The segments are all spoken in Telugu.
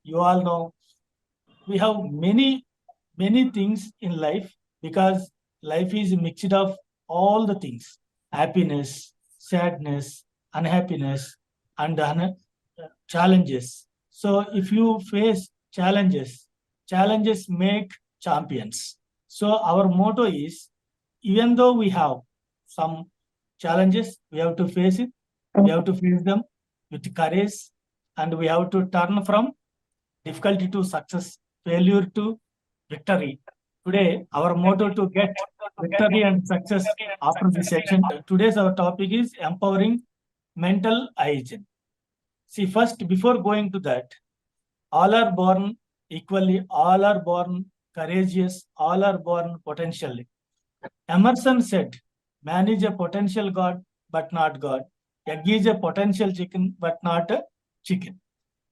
you all know we have many things in life, because life is a mixture of all the things: happiness, sadness, unhappiness, and challenges. So if you face challenges make champions. So our motto is, even though we have some challenges, we have to face it, we have to face them with courage, and we have to turn from difficulty to success, failure to victory. Today, our motto to get victory and success after this section. Today's our topic is empowering mental hygiene. See, first, before going to that, all are born equally, all are born courageous, all are born potentially. Emerson said, man is a potential God, but not God. Egg is a potential chicken, but not a chicken.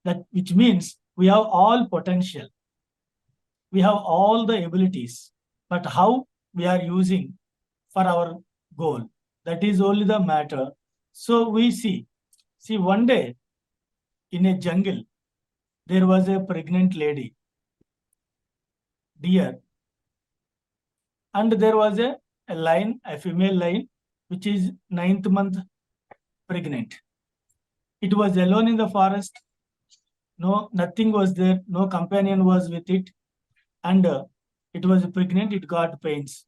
That which means we have all potential. We have all the abilities, but how we are using for our goal, that is only the matter. So we see one day in a jungle, there was a pregnant lady, deer, and there was a lion, a female lion, which is 9th month pregnant. It was alone in the forest. No, nothing was there. No companion was with it. And it was pregnant. It got pains.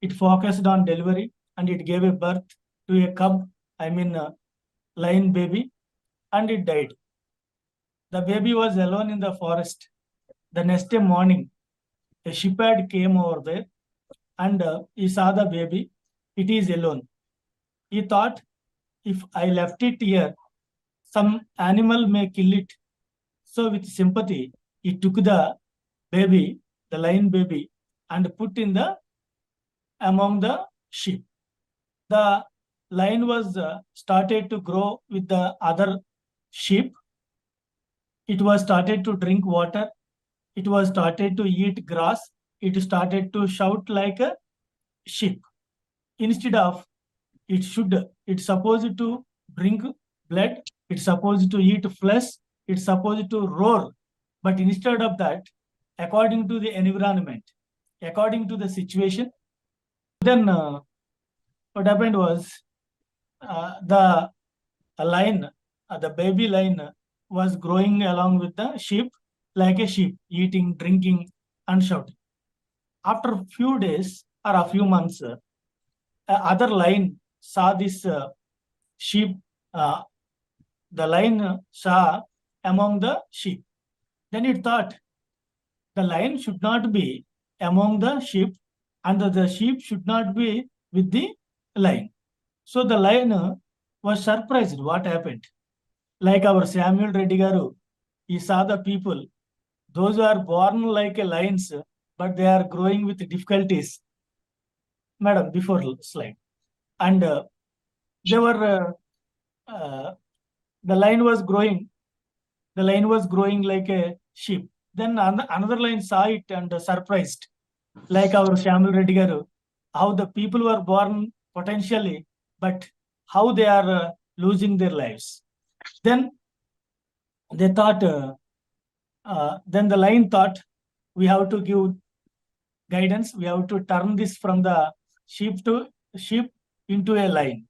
It focused on delivery, and it gave a birth to a cub, lion baby, and it died. The baby was alone in the forest. The next day morning, a shepherd came over there, and he saw the baby. It is alone. He thought, if I left it here, some animal may kill it. So with sympathy, he took the baby, the lion baby, and put in among the sheep. The lion was started to grow with the other sheep. It was started to drink water. It was started to eat grass. It started to shout like a sheep. Instead of it's supposed to drink blood, it's supposed to eat flesh, it's supposed to roar. But instead of that, according to the environment, according to the situation, then what happened was the lion, the baby lion was growing along with the sheep like a sheep, eating, drinking, and shouting. After a few days or a few months, other lion saw this sheep. The lion saw among the sheep. Then it thought, the lion should not be among the sheep, and the sheep should not be with the lion. So the lion was surprised what happened. Like our Samuel Reddy Garu, he saw the people, those who are born like a lions, but they are growing with difficulties. Madam, before slide. And they were, the lion was growing. The lion was growing like a sheep. Then another lion saw it and surprised, like our Samuel Reddy Garu, how the people were born potentially, but how they are losing their lives. Then they thought, then the lion thought, we have to give guidance. We have to turn this from the sheep into a lion.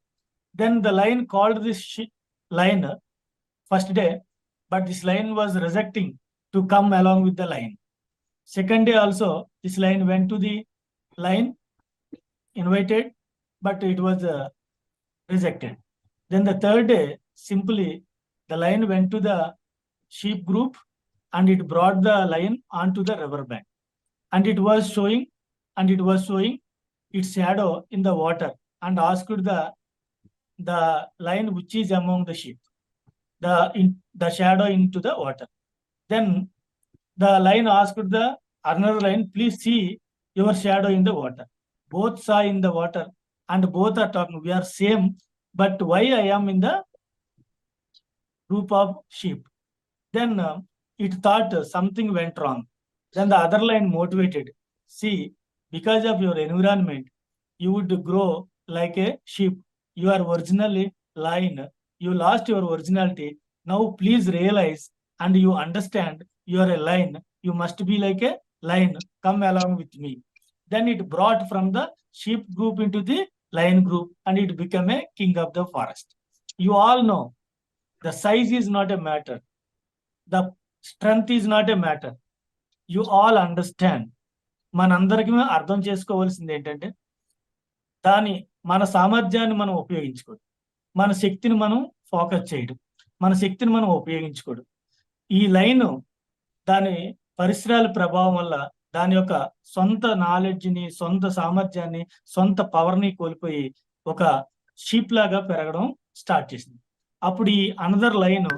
Then the lion called this lion first day, but this lion was rejecting to come along with the lion. Second day also, this lion went to the lion, invited, but it was rejected. Then the third day, simply the lion went to the sheep group, and it brought the lion onto the riverbank, and it was showing its shadow in the water, and asked the lion which is among the sheep, the shadow into the water. Then the lion asked the another lion, please see your shadow in the water. Both saw in the water, and both are talking, we are same, but why I am in the group of sheep? Then it thought something went wrong. Then the other lion motivated, see, because of your environment, you would grow like a sheep. You are originally lion. You lost your originality. Now please realize and you understand you are a lion, you must be like a lion, come along with me. Then it brought from the sheep group into the lion group, and it became a king of the forest. You all know the size is not a matter, the strength is not a matter. You all understand. మనందరికీ అర్థం చేసుకోవాల్సింది ఏంటంటే మన సామర్థ్యాన్ని మనం ఉపయోగించుకోవడం, మన శక్తిని మనం ఫోకస్ చేయడం, మన శక్తిని మనం ఉపయోగించుకోవడం. ఈ లైన్ దాని పరిసరాల ప్రభావం వల్ల దాని యొక్క సొంత నాలెడ్జ్ని, సొంత సామర్థ్యాన్ని, సొంత పవర్ని కోల్పోయి ఒక షీప్ లాగా పెరగడం స్టార్ట్ చేసింది. అప్పుడు ఈ అనదర్ లైన్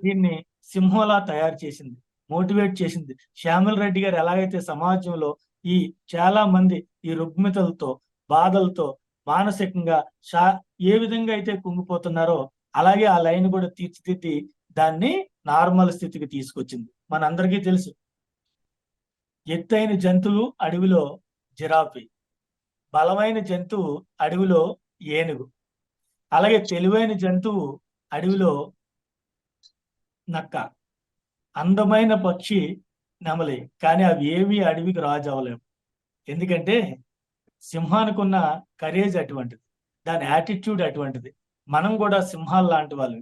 దీన్ని సింహంలా తయారు చేసింది, మోటివేట్ చేసింది. శ్యామల్ రెడ్డి గారు ఎలాగైతే సమాజంలో ఈ చాలా మంది ఈ రుగ్మతలతో, బాధలతో, మానసికంగా ఏ విధంగా అయితే కుంగిపోతున్నారో అలాగే ఆ లైన్ కూడా తీర్చిదిద్ది దాన్ని నార్మల్ స్థితికి తీసుకొచ్చింది. మనందరికీ తెలుసు, ఎత్తైన జంతువు అడవిలో జిరాఫీ, బలమైన జంతువు అడవిలో ఏనుగు, అలాగే తెలివైన జంతువు అడవిలో నక్క, అందమైన పక్షి నెమలి. కానీ అవి ఏవి అడవికి రాజు అవ్వలేవు. ఎందుకంటే సింహానికి ఉన్న కరేజ్ అటువంటిది, దాని యాటిట్యూడ్ అటువంటిది. మనం కూడా సింహాలు లాంటి వాళ్ళు.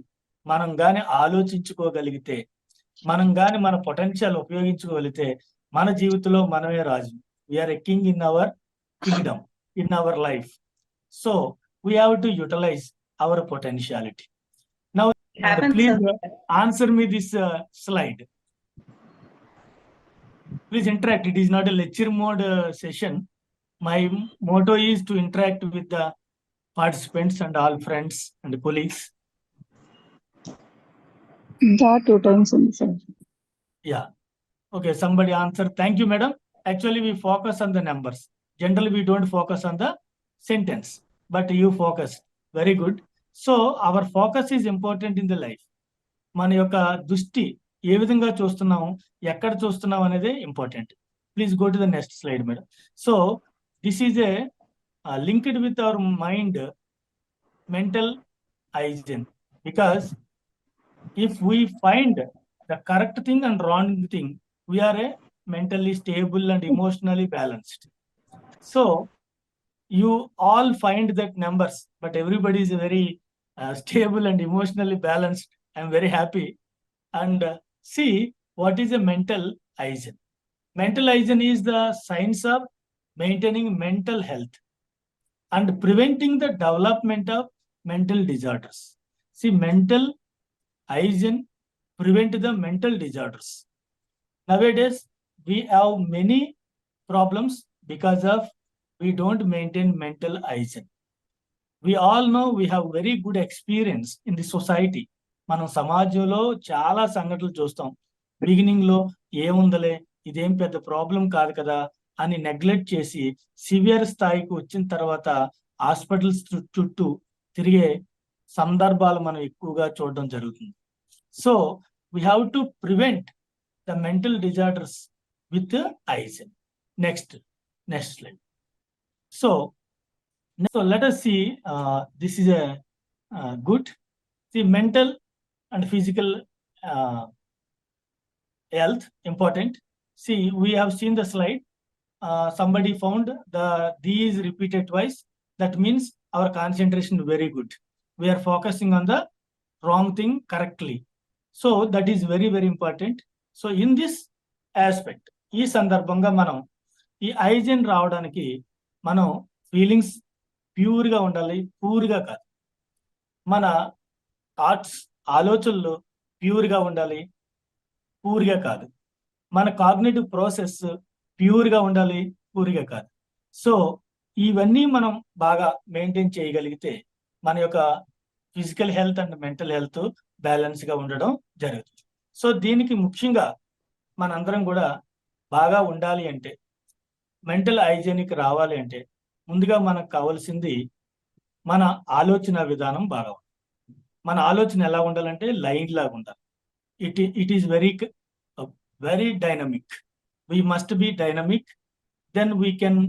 మనం గాని ఆలోచించుకోగలిగితే, మనం గాని మన పొటెన్షియల్ ఉపయోగించుకోగలిగితే మన జీవితంలో మనమే రాజు. We are a king in our kingdom, in our life. So we have to utilize our potentiality. Now please answer me this slide. Please interact. It is not a lecture mode session. My motto is to interact with the participants and all friends and colleagues. Yeah, 2 times only, sir. Yeah. Okay, somebody answer. Thank you, madam. Actually, we focus on the numbers. Generally, we don't focus on the sentence, but you focus. Very good. So, our focus is important in the life. మన యొక్క దృష్టి ఏ విధంగా చూస్తున్నాం, ఎక్కడ చూస్తున్నాం అనేది important. Please go to the next slide madam. So this is a linked with our mind mental hygiene, because if we find the correct thing and wrong thing, we are a mentally stable and emotionally balanced. So you all find that numbers, but everybody is very stable and emotionally balanced. I am very happy. And see, what is a mental hygiene? Mental hygiene is the science of maintaining mental health and preventing the development of mental disorders. See, mental hygiene prevent the mental disorders. Nowadays, we have many problems because of we don't maintain mental hygiene. We all know we have very good experience in the society. మనం సమాజంలో చాలా సంఘటనలు చూస్తాం. బిగినింగ్ లో ఏముందలే, ఇదేం పెద్ద ప్రాబ్లం కాదు కదా అని నెగ్లెక్ట్ చేసి సివియర్ స్థాయికి వచ్చిన తర్వాత హాస్పిటల్స్ చుట్టూ తిరిగే సందర్భాలు మనం ఎక్కువగా చూడడం జరుగుతుంది. So we have to prevent the mental disorders with hygiene. Next slide. So let us see, this is a good. See, mental and physical health important. See, we have seen the slide. Somebody found the D is repeated twice. That means our concentration very good. We are focusing on the wrong thing correctly. So that is very, very important. So in this aspect, ఈ సందర్భంగా మనం ఈ hygiene రావడానికి మనం ఫీలింగ్స్ ప్యూర్గా ఉండాలి, పూర్గా కాదు. మన థాట్స్, ఆలోచనలు ప్యూర్గా ఉండాలి, పూర్గా కాదు. మన కాగ్నిటివ్ ప్రాసెస్ ప్యూర్గా ఉండాలి, పూర్గా కాదు. సో ఇవన్నీ మనం బాగా మెయింటైన్ చేయగలిగితే మన యొక్క physical health and mental health బ్యాలెన్స్గా ఉండడం జరుగుతుంది. సో దీనికి ముఖ్యంగా మనందరం కూడా బాగా ఉండాలి అంటే, మెంటల్ హైజీనిక్ రావాలి అంటే ముందుగా మనకు కావాల్సింది మన ఆలోచన విధానం బాగా ఉండాలి. మన ఆలోచన ఎలా ఉండాలంటే లైన్ లాగా ఉండాలి. It is very dynamic. We must be dynamic, then we can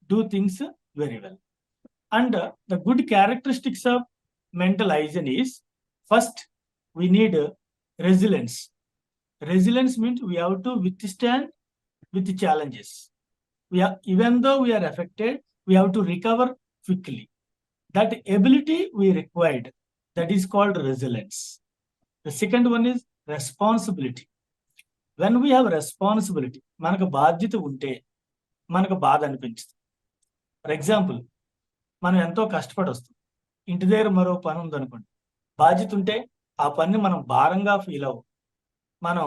do things very well. And the good characteristics of mental hygiene is, first we need resilience. Resilience means we have to withstand with the challenges. Even though we are affected, we have to recover quickly. That ability we required, that is called resilience. The second one is responsibility. When we have responsibility, మనకు బాధ్యత ఉంటే మనకు బాధ అనిపించదు. ఫర్ ఎగ్జాంపుల్, మనం ఎంతో కష్టపడి వస్తాం, ఇంటి దగ్గర మరో పని ఉందనుకోండి, బాధ్యత ఉంటే ఆ పని మనం భారంగా ఫీల్ అవ్వం, మనం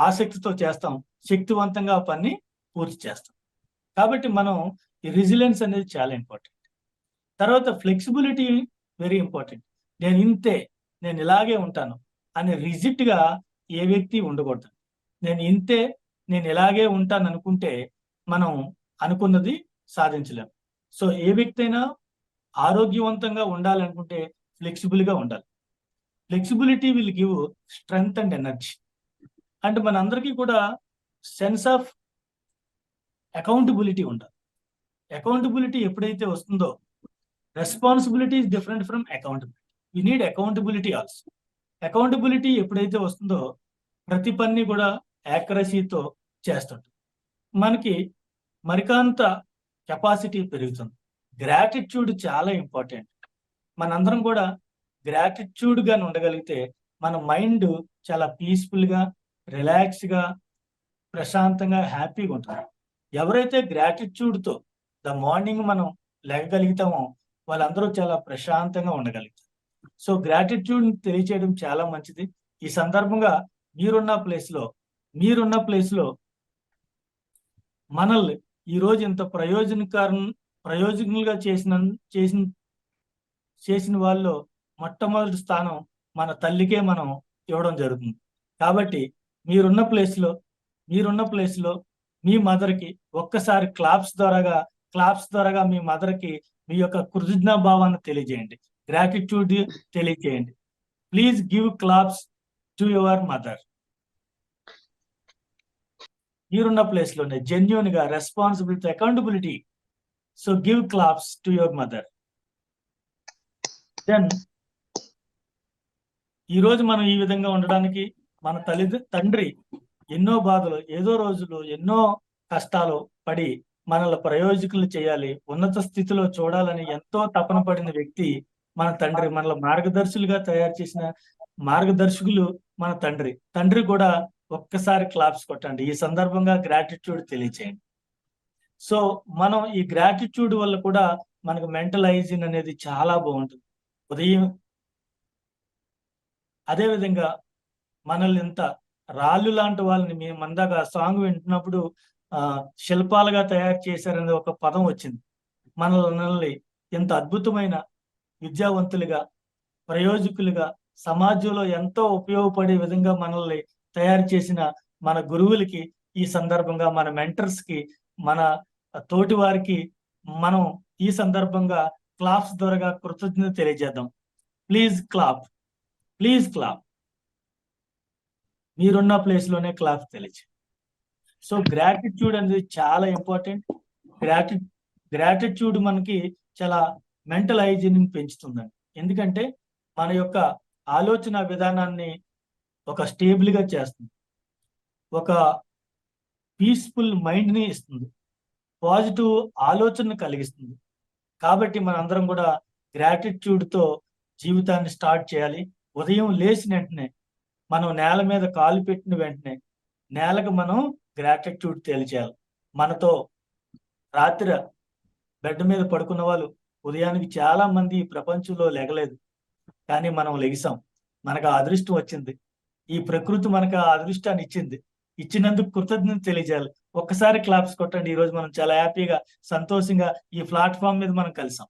ఆసక్తితో చేస్తాం, శక్తివంతంగా ఆ పని పూర్తి చేస్తాం. కాబట్టి మనం ఈ రెసిలియన్స్ అనేది చాలా ఇంపార్టెంట్. తర్వాత ఫ్లెక్సిబిలిటీ వెరీ ఇంపార్టెంట్. నేను ఇంతే, నేను ఇలాగే ఉంటాను అని రిజిడ్గా ఏ వ్యక్తి ఉండకూడదు. నేను ఇంతే, నేను ఇలాగే ఉంటాను అనుకుంటే మనం అనుకున్నది సాధించలేము. సో ఏ వ్యక్తి అయినా ఆరోగ్యవంతంగా ఉండాలనుకుంటే ఫ్లెక్సిబుల్గా ఉండాలి. Flexibility will give strength and energy. అంటే మనందరికీ కూడా సెన్స్ ఆఫ్ అకౌంటబిలిటీ ఉండాలి. అకౌంటబిలిటీ ఎప్పుడైతే వస్తుందో, responsibility is different from accountability. You need accountability also. Accountability ఎప్పుడైతే వస్తుందో ప్రతి పని కూడా యాక్యురసీతో చేస్తుంటాం, మనకి మరికాంత కెపాసిటీ పెరుగుతుంది. గ్రాటిట్యూడ్ చాలా ఇంపార్టెంట్. మనందరం కూడా గ్రాటిట్యూడ్గా ఉండగలిగితే మన మైండ్ చాలా పీస్ఫుల్గా, రిలాక్స్గా, ప్రశాంతంగా, హ్యాపీగా ఉంటుంది. ఎవరైతే గ్రాటిట్యూడ్తో ద మార్నింగ్ మనం లేగగలుగుతామో వాళ్ళందరూ చాలా ప్రశాంతంగా ఉండగలుగుతారు. సో గ్రాటిట్యూడ్ తెలియచేయడం చాలా మంచిది. ఈ సందర్భంగా మీరున్న ప్లేస్లో మనల్ని ఈరోజు ఇంత ప్రయోజకులుగా చేసిన వాళ్ళు మొట్టమొదటి స్థానం మన తల్లికే మనం ఇవ్వడం జరుగుతుంది. కాబట్టి మీరున్న ప్లేస్లో మీ మదర్కి ఒక్కసారి క్లాప్స్ ద్వారాగా మీ మదర్కి మీ యొక్క కృతజ్ఞాభావాన్ని తెలియజేయండి, గ్రాటిట్యూడ్ తెలియజేయండి. Please give claps to your mother. మీరున్న ప్లేస్లోనే జెన్యూన్ గా, responsibility, accountability. So give claps to your mother. Then ఈరోజు మనం ఈ విధంగా ఉండడానికి మన తండ్రి ఎన్నో బాధలు, ఏదో రోజులు, ఎన్నో కష్టాలు పడి మనల్ని ప్రయోజకులు చేయాలి, ఉన్నత స్థితిలో చూడాలని ఎంతో తపన పడిన వ్యక్తి మన తండ్రి. మనల్ని మార్గదర్శులుగా తయారు చేసిన మార్గదర్శకులు మన తండ్రి కూడా ఒక్కసారి క్లాప్స్ కొట్టండి. ఈ సందర్భంగా గ్రాటిట్యూడ్ తెలియచేయండి. సో మనం ఈ గ్రాటిట్యూడ్ వల్ల కూడా మనకు మెంటల్ హైజీన్ అనేది చాలా బాగుంటుంది. ఉదయం అదేవిధంగా మనల్ని ఇంత రాళ్ళు లాంటి వాళ్ళని, మేము అందాక సాంగ్ వింటున్నప్పుడు శిల్పాలుగా తయారు చేశారనే ఒక పదం వచ్చింది. మనల్ని ఇంత అద్భుతమైన విద్యావంతులుగా, ప్రయోజకులుగా, సమాజంలో ఎంతో ఉపయోగపడే విధంగా మనల్ని తయారు చేసిన మన గురువులకి ఈ సందర్భంగా, మన మెంటర్స్ కి, మన తోటి వారికి మనం ఈ సందర్భంగా క్లాప్స్ ద్వారా కృతజ్ఞత తెలియజేద్దాం. Please clap. మీరున్న ప్లేస్లోనే క్లాప్స్ తెలియజే. సో గ్రాటిట్యూడ్ అనేది చాలా ఇంపార్టెంట్. గ్రాటిట్యూడ్ మనకి చాలా మెంటల్ హైజీన్ పెంచుతుందండి. ఎందుకంటే మన యొక్క ఆలోచన విధానాన్ని ఒక స్టేబుల్గా చేస్తుంది, ఒక పీస్ఫుల్ మైండ్ని ఇస్తుంది, పాజిటివ్ ఆలోచన కలిగిస్తుంది. కాబట్టి మనందరం కూడా గ్రాటిట్యూడ్తో జీవితాన్ని స్టార్ట్ చేయాలి. ఉదయం లేచిన వెంటనే, మనం నేల మీద కాలు పెట్టిన వెంటనే నేలకు మనం గ్రాటిట్యూడ్ తెలియచేయాలి. మనతో రాత్రి బెడ్ మీద పడుకున్న వాళ్ళు ఉదయానికి చాలా మంది ప్రపంచంలో లెగలేదు, కానీ మనం లెగిసాం. మనకు ఆ అదృష్టం వచ్చింది. ఈ ప్రకృతి మనకు ఆ అదృష్టాన్ని ఇచ్చినందుకు కృతజ్ఞత తెలియజేయాలి. ఒక్కసారి క్లాప్స్ కొట్టండి. ఈరోజు మనం చాలా హ్యాపీగా, సంతోషంగా ఈ ప్లాట్ఫామ్ మీద మనం కలిసాం.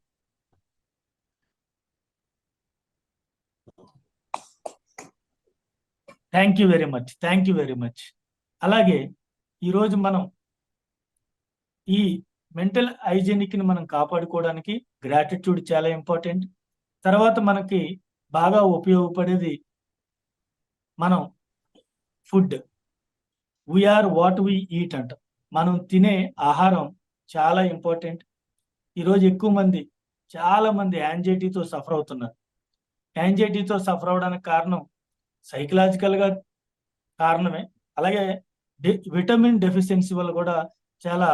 Thank you very much. అలాగే ఈరోజు మనం ఈ మెంటల్ హైజీనిక్ ని మనం కాపాడుకోవడానికి గ్రాటిట్యూడ్ చాలా ఇంపార్టెంట్. తర్వాత మనకి బాగా ఉపయోగపడేది మనం food. We are what we eat అంట. మనం తినే ఆహారం చాలా ఇంపార్టెంట్. ఈరోజు ఎక్కువ మంది, చాలా మంది యాంగ్జైటీతో సఫర్ అవుతున్నారు. యాంగ్జైటీతో సఫర్ అవడానికి కారణం సైకలాజికల్గా కారణమే, అలాగే విటమిన్ డెఫిషియన్సీ వల్ల కూడా చాలా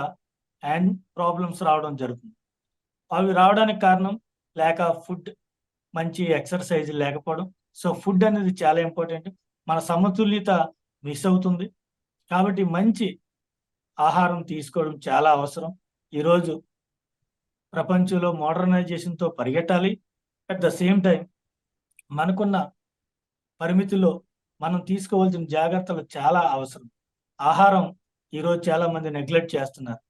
హ్యాండ్ ప్రాబ్లమ్స్ రావడం జరుగుతుంది. అవి రావడానికి కారణం ల్యాక్ ఆఫ్ ఫుడ్, మంచి ఎక్సర్సైజ్ లేకపోవడం. సో ఫుడ్ అనేది చాలా ఇంపార్టెంట్. మన సమతుల్యత మిస్ అవుతుంది. కాబట్టి మంచి ఆహారం తీసుకోవడం చాలా అవసరం. ఈరోజు ప్రపంచంలో మోడర్నైజేషన్తో పరిగెట్టాలి. అట్ ద సేమ్ టైం మనకున్న పరిమితిలో మనం తీసుకోవాల్సిన జాగ్రత్తలు చాలా అవసరం. ఆహారం ఈరోజు చాలా మంది నెగ్లెక్ట్ చేస్తున్నారు.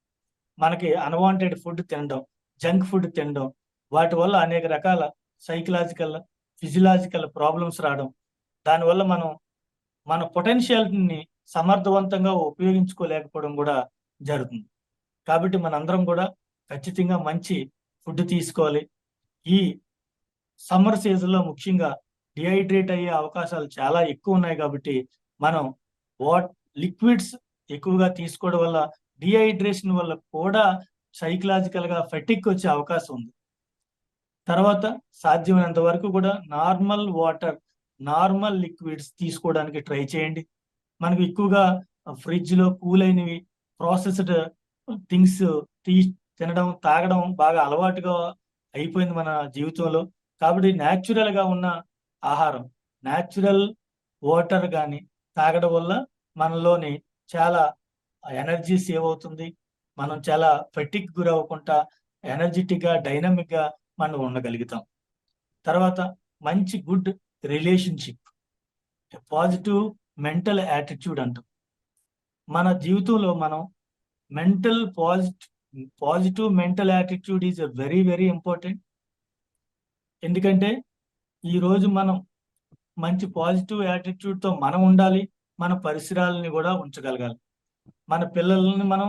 మనకి అన్వాంటెడ్ ఫుడ్ తినడం, జంక్ ఫుడ్ తినడం, వాటి వల్ల అనేక రకాల సైకలాజికల్, ఫిజియలాజికల్ ప్రాబ్లమ్స్ రావడం, దానివల్ల మనం మన పొటెన్షియల్ని సమర్థవంతంగా ఉపయోగించుకోలేకపోవడం కూడా జరుగుతుంది. కాబట్టి మనందరం కూడా ఖచ్చితంగా మంచి ఫుడ్ తీసుకోవాలి. ఈ సమ్మర్ సీజన్లో ముఖ్యంగా డిహైడ్రేట్ అయ్యే అవకాశాలు చాలా ఎక్కువ ఉన్నాయి. కాబట్టి మనం లిక్విడ్స్ ఎక్కువగా తీసుకోవడం వల్ల డిహైడ్రేషన్ వల్ల కూడా సైకలాజికల్గా ఫెటిక్ వచ్చే అవకాశం ఉంది. తర్వాత సాధ్యమైనంత వరకు కూడా నార్మల్ వాటర్, నార్మల్ లిక్విడ్స్ తీసుకోవడానికి ట్రై చేయండి. మనకు ఎక్కువగా ఫ్రిడ్జ్లో కూల్ అయినవి, ప్రాసెస్డ్ థింగ్స్ తినడం, తాగడం బాగా అలవాటుగా అయిపోయింది మన జీవితంలో. కాబట్టి న్యాచురల్గా ఉన్న ఆహారం, న్యాచురల్ వాటర్ కానీ తాగడం వల్ల మనలోని చాలా ఎనర్జీ సేవ్ అవుతుంది. మనం చాలా ఫెటిక్ గురవ్వకుండా ఎనర్జెటిక్గా, డైనమిక్గా మనం ఉండగలుగుతాం. తర్వాత మంచి good relationship, positive mental attitude అంటాం. మన జీవితంలో మనం positive mental attitude is very very important. ఎందుకంటే ఈరోజు మనం మంచి పాజిటివ్ యాటిట్యూడ్తో మనం ఉండాలి, మన పరిసరాలని కూడా ఉంచగలగాలి. మన పిల్లల్ని మనం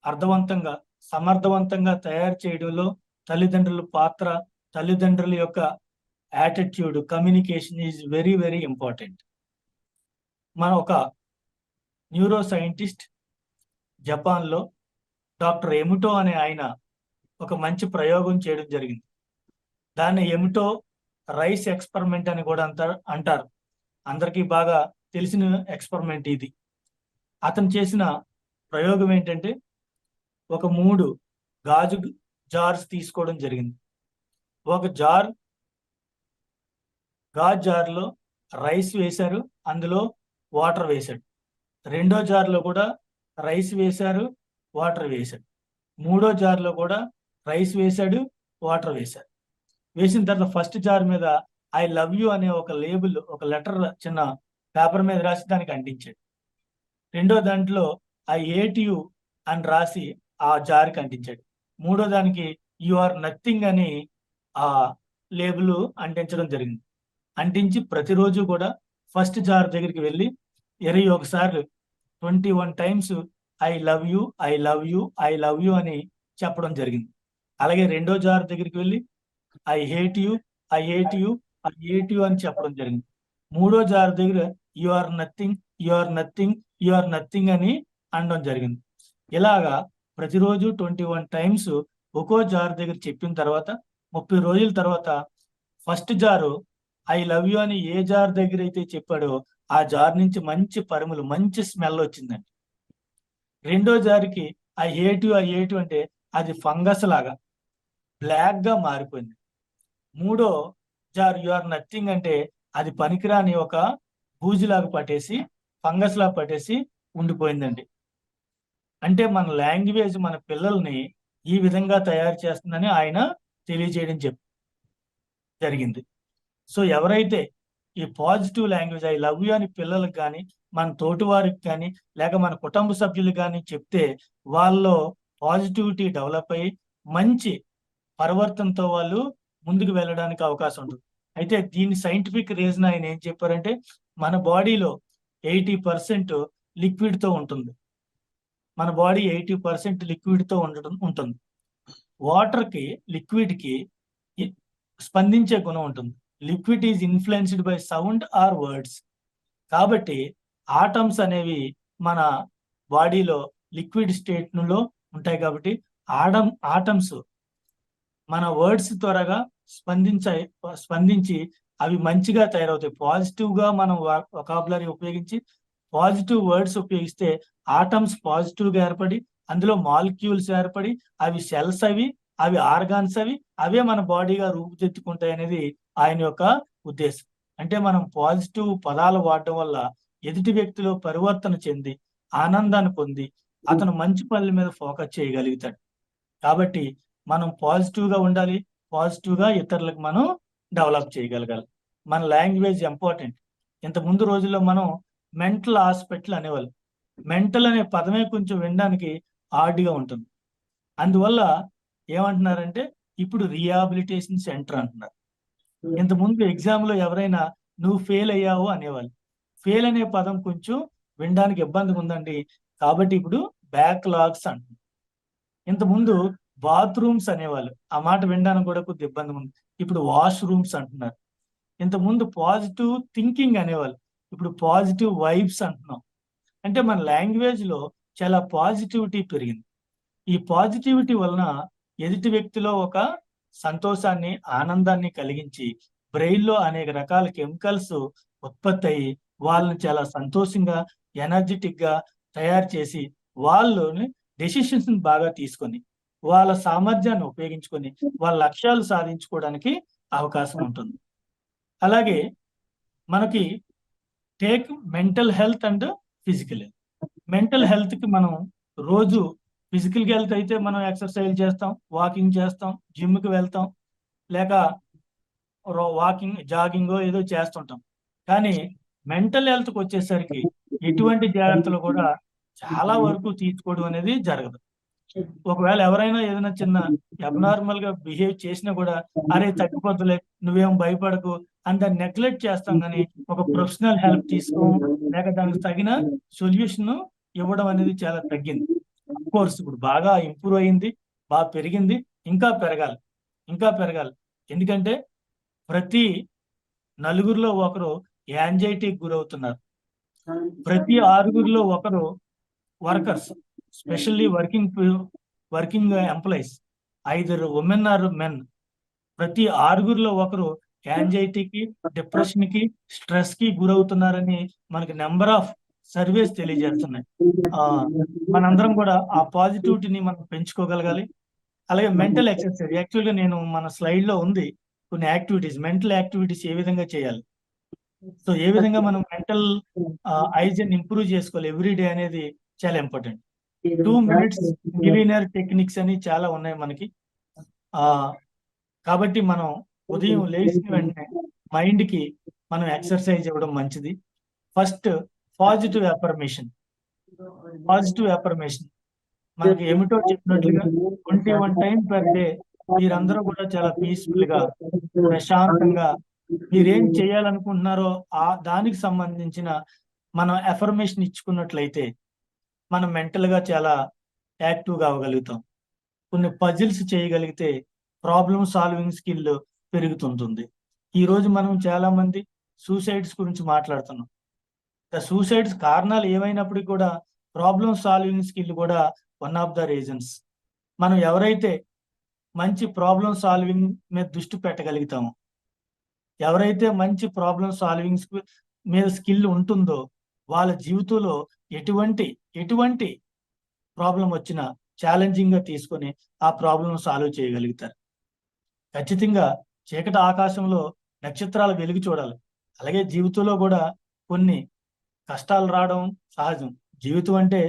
అర్థవంతంగా, సమర్థవంతంగా తయారు చేయడంలో తల్లిదండ్రుల పాత్ర, తల్లిదండ్రుల యొక్క attitude, communication is very very important. మన ఒక న్యూరో సైంటిస్ట్ జపాన్లో డాక్టర్ ఎమిటో అనే ఆయన ఒక మంచి ప్రయోగం చేయడం జరిగింది. దాన్ని ఎమిటో రైస్ ఎక్స్పెరిమెంట్ అని కూడా అంటారు. అందరికీ బాగా తెలిసిన ఎక్స్పెరిమెంట్ ఇది. అతను చేసిన ప్రయోగం ఏంటంటే, ఒక 3 గాజు జార్స్ తీసుకోవడం జరిగింది. ఒక గాజు జార్లో రైస్ వేశారు, అందులో వాటర్ వేశాడు. రెండో జార్లో కూడా రైస్ వేశారు, వాటర్ వేశాడు. మూడో జార్లో కూడా రైస్ వేశాడు, వాటర్ వేశాడు. వేసిన తర్వాత ఫస్ట్ జార్ మీద ఐ లవ్ యూ అనే ఒక లేబుల్, ఒక లెటర్ చిన్న పేపర్ మీద రాసి దానికి అంటించాడు. రెండో దాంట్లో ఐ హేట్ యూ అని రాసి ఆ జార్కి అంటించాడు. మూడో దానికి యు ఆర్ నథింగ్ అని ఆ లేబుల్ అంటించడం జరిగింది. అంటించి ప్రతిరోజు కూడా ఫస్ట్ జార్ దగ్గరికి వెళ్ళి 21 సార్లు 21 times I love you, I love you, I love you అని చెప్పడం జరిగింది. అలాగే రెండో జార్ దగ్గరికి వెళ్ళి I hate you, I hate you, I hate you అని చెప్పడం జరిగింది. మూడో జార్ దగ్గర you are nothing, you are nothing, you are nothing అని అనడం జరిగింది. ఇలాగా ప్రతిరోజు 21 టైమ్స్ ఒక్కో జార్ దగ్గర చెప్పిన తర్వాత 30 రోజుల తర్వాత first jar I love you అని ఏ జార్ దగ్గర అయితే చెప్పాడో ఆ జార్ నుంచి మంచి పరిమళం, మంచి స్మెల్ వచ్చిందండి. రెండో జార్కి I hate you, I hate you అంటే అది ఫంగస్ లాగా బ్లాక్ గా మారిపోయింది. మూడో జార్ యు ఆర్ నథింగ్ అంటే అది పనికిరాని ఒక బూజులాగా పట్టేసి, ఫంగస్ లాగా పట్టేసి ఉండిపోయిందండి. అంటే మన లాంగ్వేజ్ మన పిల్లల్ని ఈ విధంగా తయారు చేస్తుందని ఆయన తెలియజేయడం జరిగింది. సో ఎవరైతే ఈ positive language I love you అని పిల్లలకు కానీ, మన తోటి వారికి కానీ, లేక మన కుటుంబ సభ్యులకు కానీ చెప్తే వాళ్ళలో పాజిటివిటీ డెవలప్ అయ్యి మంచి పరివర్తనతో వాళ్ళు ముందుకు వెళ్ళడానికి అవకాశం ఉంటుంది. అయితే దీని సైంటిఫిక్ రీజన్ ఆయన ఏం చెప్పారంటే, మన బాడీలో 80% లిక్విడ్తో ఉంటుంది. మన బాడీ 80% లిక్విడ్తో ఉంటుంది. వాటర్కి, లిక్విడ్కి స్పందించే గుణం ఉంటుంది. Liquid is influenced by sound or words. కాబట్టి ఆటమ్స్ అనేవి మన బాడీలో లిక్విడ్ స్టేట్లో ఉంటాయి. కాబట్టి ఆటమ్స్ మన వర్డ్స్ త్వరగా స్పందించి అవి మంచిగా తయారవుతాయి. పాజిటివ్గా మనం వొకాబులరీ ఉపయోగించి పాజిటివ్ వర్డ్స్ ఉపయోగిస్తే ఆటమ్స్ పాజిటివ్ గా ఏర్పడి అందులో మాలిక్యూల్స్ ఏర్పడి అవి సెల్స్ అవి ఆర్గాన్స్ అవే మన బాడీగా రూపుదిద్దుకుంటాయి అనేది ఆయన యొక్క ఉద్దేశం. అంటే మనం పాజిటివ్ పదాలు వాడటం వల్ల ఎదుటి వ్యక్తిలో పరివర్తన చెంది ఆనందాన్ని పొంది అతను మంచి పనుల మీద ఫోకస్ చేయగలుగుతాడు. కాబట్టి మనం పాజిటివ్ గా ఉండాలి, పాజిటివ్ గా ఇతరులకు మనం డెవలప్ చేయగలగాలి. మన లాంగ్వేజ్ ఇంపార్టెంట్. ఇంత ముందు రోజుల్లో మనం మెంటల్ హాస్పిటల్ అనేవాళ్ళు. మెంటల్ అనే పదమే కొంచెం వినడానికి హార్డ్గా ఉంటుంది. అందువల్ల ఏమంటున్నారంటే ఇప్పుడు రీహాబిలిటేషన్ సెంటర్ అంటున్నారు. ఇంతకుముందు ఎగ్జామ్లో ఎవరైనా నువ్వు ఫెయిల్ అయ్యావు అనేవాళ్ళు. ఫెయిల్ అనే పదం కొంచెం వినడానికి ఇబ్బందిగా ఉందండి, కాబట్టి ఇప్పుడు బ్యాక్లాగ్స్ అంటున్నారు. ఇంతకుముందు బాత్రూమ్స్ అనేవాళ్ళు, ఆ మాట వినడానికి కూడా కొద్ది ఇబ్బంది ఉంది, ఇప్పుడు వాష్ రూమ్స్ అంటున్నారు. ఇంతకుముందు పాజిటివ్ థింకింగ్ అనేవాళ్ళు, ఇప్పుడు పాజిటివ్ వైబ్స్ అంటున్నాం. అంటే మన లాంగ్వేజ్ లో చాలా పాజిటివిటీ పెరిగింది. ఈ పాజిటివిటీ వలన ఎదుటి వ్యక్తిలో ఒక సంతోషాన్ని ఆనందాన్ని కలిగించి బ్రెయిన్ లో అనేక రకాల కెమికల్స్ ఉత్పత్తి అయ్యి వాళ్ళని చాలా సంతోషంగా ఎనర్జెటిక్ గా తయారు చేసి వాళ్ళని డెసిషన్స్ బాగా తీసుకొని వాళ్ళ సామర్థ్యాన్ని ఉపయోగించుకొని వాళ్ళ లక్ష్యాలు సాధించుకోవడానికి అవకాశం ఉంటుంది. అలాగే మనకి take mental health and physical health. Mental health కి మనం రోజు ఫిజికల్ హెల్త్ అయితే మనం ఎక్సర్సైజ్ చేస్తాం, వాకింగ్ చేస్తాం, జిమ్ కి వెళ్తాం, లేక వాకింగ్ జాగింగ్ ఏదో చేస్తుంటాం. కానీ మెంటల్ హెల్త్కి వచ్చేసరికి ఎటువంటి జాగ్రత్తలు కూడా చాలా వరకు తీసుకోవడం అనేది జరగదు. ఒకవేళ ఎవరైనా ఏదైనా చిన్న అబ్నార్మల్ గా బిహేవ్ చేసినా కూడా అరే తగ్గిపోతులే నువ్వేం భయపడకు అని దాన్ని నెగ్లెక్ట్ చేస్తాం, కానీ ఒక ప్రొఫెషనల్ హెల్ప్ తీసుకోం, లేక దానికి తగిన సొల్యూషన్ ఇవ్వడం అనేది చాలా తగ్గింది. అఫ్ కోర్స్ ఇప్పుడు బాగా ఇంప్రూవ్ అయింది, బాగా పెరిగింది, ఇంకా పెరగాలి, ఇంకా పెరగాలి. ఎందుకంటే ప్రతి నలుగురిలో ఒకరు యాంజైటీకి గురవుతున్నారు. ప్రతి ఆరుగురిలో ఒకరు workers, specially working employees, either women or men, ప్రతి ఆరుగురిలో ఒకరు యాంజైటీకి, డిప్రెషన్ కి, స్ట్రెస్ కి గురవుతున్నారని మనకి నెంబర్ ఆఫ్ సర్వేస్ తెలియజేస్తున్నాయి. మనందరం కూడా ఆ పాజిటివిటీని మనం పెంచుకోగలగాలి. అలాగే మెంటల్ ఎక్సర్సైజ్, యాక్చువల్గా నేను మన స్లైడ్ లో ఉంది కొన్ని యాక్టివిటీస్, మెంటల్ యాక్టివిటీస్ ఏ విధంగా చేయాలి, సో ఏ విధంగా మనం మెంటల్ హైజీన్ ఇంప్రూవ్ చేసుకోవాలి ఎవ్రీ డే అనేది చాలా ఇంపార్టెంట్. 2 minutes మిలియనర్ టెక్నిక్స్ అని చాలా ఉన్నాయి మనకి. కాబట్టి మనం ఉదయం లేచిన వెంటనే మైండ్ కి మనం ఎక్సర్సైజ్ ఇవ్వడం మంచిది. First positive affirmation. మనకి ఏమిటో చెప్పినట్లుగా 21 times per day మీరందరూ కూడా చాలా పీస్ఫుల్ గా ప్రశాంతంగా మీరేం చేయాలనుకుంటున్నారో ఆ దానికి సంబంధించిన మనం అఫర్మేషన్ ఇచ్చుకున్నట్లయితే మనం మెంటల్ గా చాలా యాక్టివ్గా అవ్వగలుగుతాం. కొన్ని పజిల్స్ చేయగలిగితే ప్రాబ్లమ్ సాల్వింగ్ స్కిల్ పెరుగుతుంటుంది. ఈ రోజు మనం చాలా మంది సూసైడ్స్ గురించి మాట్లాడుతున్నాం. సూసైడ్స్ కారణాలు ఏమైనప్పటికీ కూడా ప్రాబ్లమ్ సాల్వింగ్ స్కిల్ కూడా వన్ ఆఫ్ ద రీజన్స్. మనం ఎవరైతే మంచి ప్రాబ్లమ్ సాల్వింగ్ మీద దృష్టి పెట్టగలుగుతామో, ఎవరైతే మంచి ప్రాబ్లమ్ సాల్వింగ్ మీద స్కిల్ ఉంటుందో వాళ్ళ జీవితంలో ఎటువంటి ప్రాబ్లం వచ్చినా ఛాలెంజింగ్ గా తీసుకొని ఆ ప్రాబ్లం సాల్వ్ చేయగలుగుతారు. ఖచ్చితంగా చీకటి ఆకాశంలో నక్షత్రాల వెలుగు చూడాలి. అలాగే జీవితంలో కూడా కొన్ని కష్టాలు రావడం సహజం. జీవితం అంటే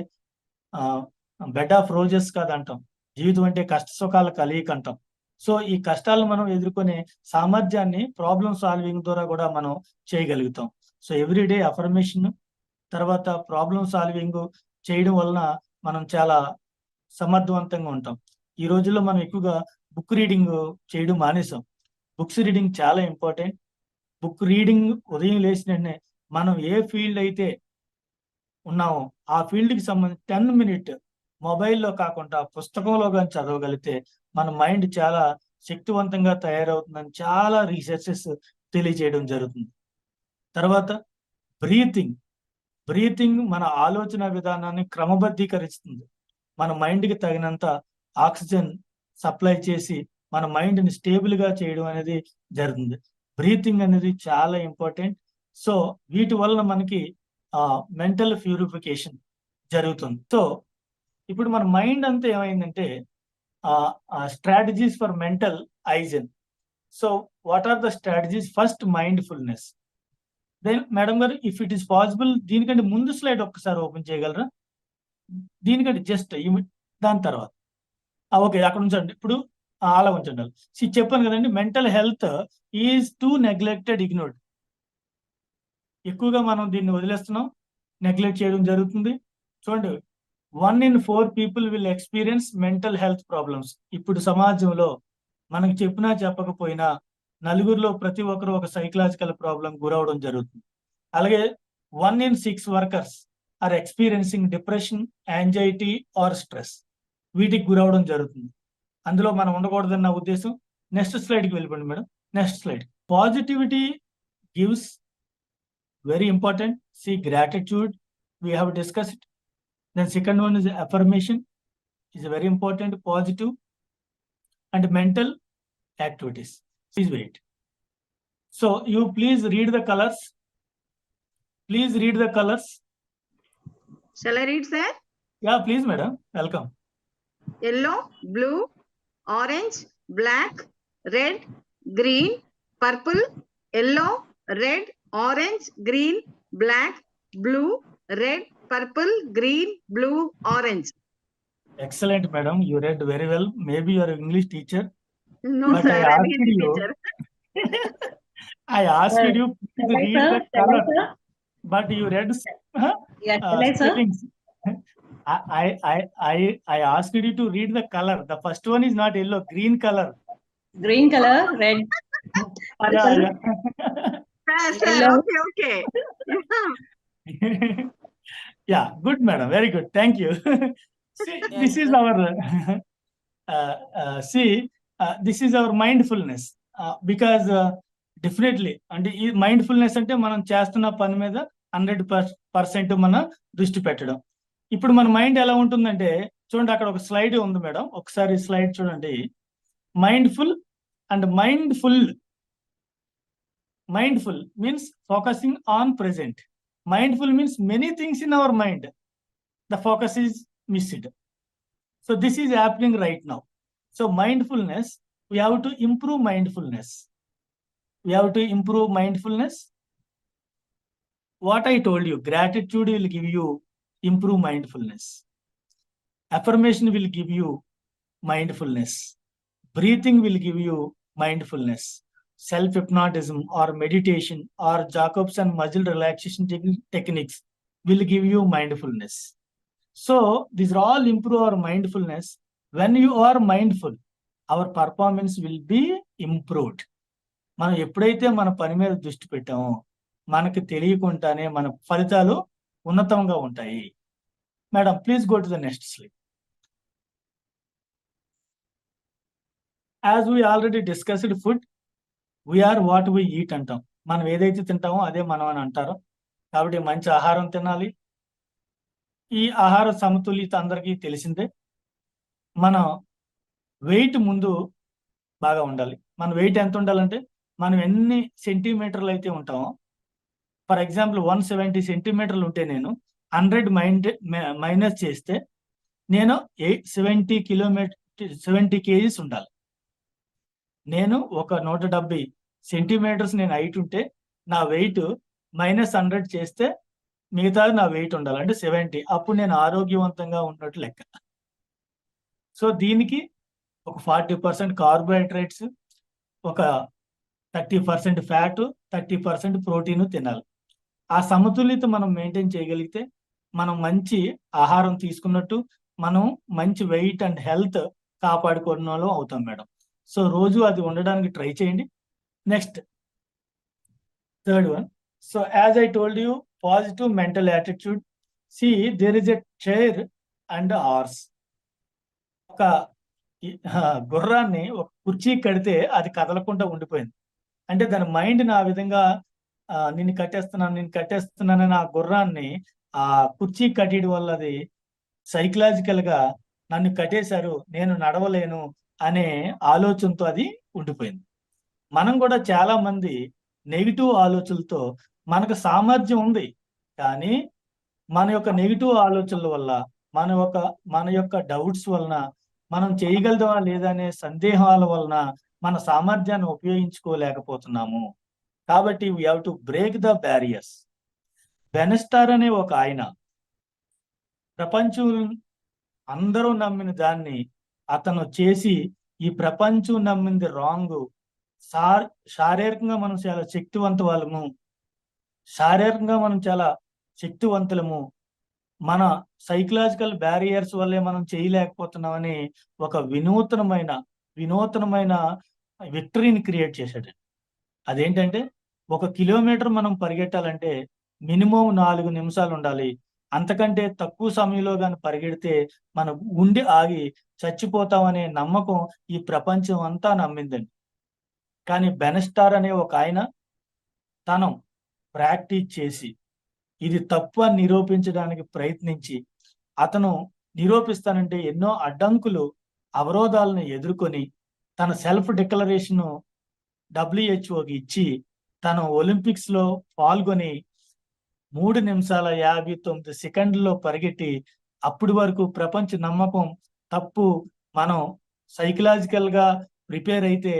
బెడ్ ఆఫ్ రోజెస్ కాదంటాం, జీవితం అంటే కష్ట సుఖాల కలయిక అంటాం. సో ఈ కష్టాలను మనం ఎదుర్కొనే సామర్థ్యాన్ని ప్రాబ్లం సాల్వింగ్ ద్వారా కూడా మనం చేయగలుగుతాం. సో ఎవ్రీడే అఫర్మేషన్ తర్వాత ప్రాబ్లం సాల్వింగ్ చేయడం వలన మనం చాలా సమర్థవంతంగా ఉంటాం. ఈ రోజుల్లో మనం ఎక్కువగా బుక్ రీడింగ్ చేయడం మానేసాం. బుక్స్ రీడింగ్ చాలా ఇంపార్టెంట్. బుక్ రీడింగ్ ఉదయం లేచిన వెంటనే మనం ఏ ఫీల్డ్ అయితే ఉన్నామో ఆ ఫీల్డ్కి సంబంధించి 10 minutes మొబైల్లో కాకుండా పుస్తకంలో కానీ చదవగలిగితే మన మైండ్ చాలా శక్తివంతంగా తయారవుతుందని చాలా రీసెర్చెస్ తెలియజేయడం జరుగుతుంది. తర్వాత బ్రీతింగ్ మన ఆలోచన విధానాన్ని క్రమబద్ధీకరిస్తుంది. మన మైండ్కి తగినంత ఆక్సిజన్ సప్లై చేసి మన మైండ్ని స్టేబుల్గా చేయడం అనేది జరుగుతుంది. బ్రీతింగ్ అనేది చాలా ఇంపార్టెంట్. సో వీటి వలన మనకి మెంటల్ ప్యూరిఫికేషన్ జరుగుతుంది. సో ఇప్పుడు మన మైండ్ అంతా ఏమైందంటే strategies for mental hygiene. So what are the strategies? First mindfulness. Then madam గారు, ఇఫ్ ఇట్ ఈస్ పాసిబుల్, దీనికంటే ముందు స్లైడ్ ఒక్కసారి ఓపెన్ చేయగలరా? దీనికంటే జస్ట్ దాని తర్వాత ఓకే, అక్కడ ఉంచండి. ఇప్పుడు అలా ఉంచండి. చెప్పాను కదండి, mental health is two neglected, ignored. ఎక్కువగా మనం దీన్ని వదిలేస్తున్నాం, నెగ్లెక్ట్ చేయడం జరుగుతుంది. చూడండి, 1 in 4 people will experience mental health problems. ఇప్పుడు సమాజంలో మనకు చెప్పినా చెప్పకపోయినా నలుగురిలో ప్రతి ఒక్కరు ఒక సైకలాజికల్ ప్రాబ్లం గురవడం జరుగుతుంది. అలాగే 1 in 6 workers are experiencing depression, anxiety or stress. వీటికి గురవడం జరుగుతుంది. అందులో మనం ఉండకూడదన్న ఉద్దేశం. నెక్స్ట్ స్లైడ్కి వెళ్ళిపోండి madam. Next slide. Positivity gives, very important. See, gratitude, we have discussed. Then second one is affirmation, is very important, positive. And mental activities. Please wait. So you please read the colors. Please read the colors. Shall I read, sir? Yeah, please, madam. Welcome. Yellow, blue, orange, black, red, green, purple, yellow, red, orange, green, black, blue, red, purple, green, blue, orange. Excellent, madam. You read very well. Maybe you are an English teacher. No, But sir, I I'm asked Hindi you. teacher. I asked you to read the color, sir? but you read Yeah, shall I, sir? spellings. I asked you to read the color. The first one is not yellow, green color. Green color, red, purple. Yeah. Sir, sir, Yellow. okay. Yeah, good, madam. Very good. Thank you. See, this is our this is our mindfulness. Because definitely, and ఈ mindfulness అంటే మనం చేస్తున్న పని మీద 100% మన దృష్టి పెట్టడం. ఇప్పుడు మన మైండ్ ఎలా ఉంటుందంటే, చూడండి అక్కడ ఒక స్లైడ్ ఉంది మేడం, ఒకసారి స్లైడ్ చూడండి. Mindful and mindful. Mindful means focusing on present. Mindful means many things in our mind. The focus is missed. So this is happening right now. So mindfulness, we have to improve mindfulness. We have to improve mindfulness. What I told you, gratitude will give you improve mindfulness. Affirmation will give you mindfulness. Breathing will give you mindfulness. Self-hypnotism or meditation or Jacobson muscle relaxation techniques will give you mindfulness. So these are all improve our mindfulness. When you are mindful, our performance will be improved. మనం ఎప్పుడైతే మన పని మీద దృష్టి పెట్టామో మనకు తెలియకుండానే మన ఫలితాలు ఉన్నతంగా ఉంటాయి. Madam, please go to the next slide. As we already discussed, food, we are what we eat అంటాం. మనం ఏదైతే తింటామో అదే మనం అని అంటారు. కాబట్టి మంచి ఆహారం తినాలి. ఈ ఆహార సమతుల్యత అందరికీ తెలిసిందే. మన వెయిట్ ముందు బాగా ఉండాలి. మన వెయిట్ ఎంత ఉండాలంటే, మనం ఎన్ని సెంటీమీటర్లు అయితే ఉంటామో, ఫర్ ఎగ్జాంపుల్ 170 సెంటీమీటర్లు ఉంటే నేను 100 మైనస్ చేస్తే నేను 70 కేజీస్ ఉండాలి. నేను ఒక 170 సెంటీమీటర్స్ నేను హైట్ ఉంటే నా వెయిట్ -100 చేస్తే మిగతా నా వెయిట్ ఉండాలి, అంటే 70. అప్పుడు నేను ఆరోగ్యవంతంగా ఉన్నట్టు లెక్క. సో దీనికి ఒక 40% కార్బోహైడ్రేట్స్, ఒక 30% ఫ్యాట్, 30% ప్రోటీన్ తినాలి. ఆ సమతుల్యత మనం మెయింటైన్ చేయగలిగితే మనం మంచి ఆహారం తీసుకున్నట్టు, మనం మంచి వెయిట్ అండ్ హెల్త్ కాపాడుకున్న వాళ్ళం అవుతాం మేడం. సో రోజు అది ఉండడానికి ట్రై చేయండి. Next third one. So as I told you, positive mental attitude. See, there is a chair and horse. ఒక గుర్రాన్ని ఒక కుర్చీ కడితే అది కదలకుండా ఉండిపోయింది. అంటే దాని మైండ్ని ఆ విధంగా నిన్ను కట్టేస్తున్నానని ఆ గుర్రాన్ని ఆ కుర్చీ కట్టేయడం వల్ల అది సైకలాజికల్ గా నన్ను కట్టేశారు, నేను నడవలేను అనే ఆలోచనతో అది ఉండిపోయింది. మనం కూడా చాలా మంది నెగిటివ్ ఆలోచనలతో, మనకు సామర్థ్యం ఉంది, కానీ మన యొక్క నెగిటివ్ ఆలోచనల వల్ల, మన యొక్క డౌట్స్ వలన, మనం చేయగలదా లేదా అనే సందేహాల వలన మన సామర్థ్యాన్ని ఉపయోగించుకోలేకపోతున్నాము. కాబట్టి we have to break the barriers. బెనెస్టార్ అనే ఒక ఆయన ప్రపంచం అందరూ నమ్మిన దాన్ని అతను చేసి, ఈ ప్రపంచం నమ్మింది రాంగ్, శారీరకంగా మనం చాలా శక్తివంతులము, మన సైకలాజికల్ బ్యారియర్స్ వల్లే మనం చేయలేకపోతున్నామని ఒక వినూతనమైన విక్టరీని క్రియేట్ చేశాడు. అదేంటంటే 1 కిలోమీటర్ మనం పరిగెట్టాలంటే మినిమం 4 నిమిషాలు ఉండాలి. అంతకంటే తక్కువ సమయంలో కానీ పరిగెడితే మనం గుండె ఆగి చచ్చిపోతామనే నమ్మకం ఈ ప్రపంచం అంతా నమ్మిందండి. కానీ బెనెస్టార్ అనే ఒక ఆయన తను ప్రాక్టీస్ చేసి ఇది తప్పు అని నిరూపించడానికి ప్రయత్నించి, అతను నిరూపిస్తానంటే ఎన్నో అడ్డంకులు, అవరోధాలను ఎదుర్కొని తన సెల్ఫ్ డిక్లరేషన్ WHOకి ఇచ్చి తను ఒలింపిక్స్ లో పాల్గొని 3 నిమిషాల 59 సెకండ్లలో పరిగెట్టి, అప్పటి వరకు ప్రపంచ నమ్మకం తప్పు, మనం సైకలాజికల్ గా ప్రిపేర్ అయితే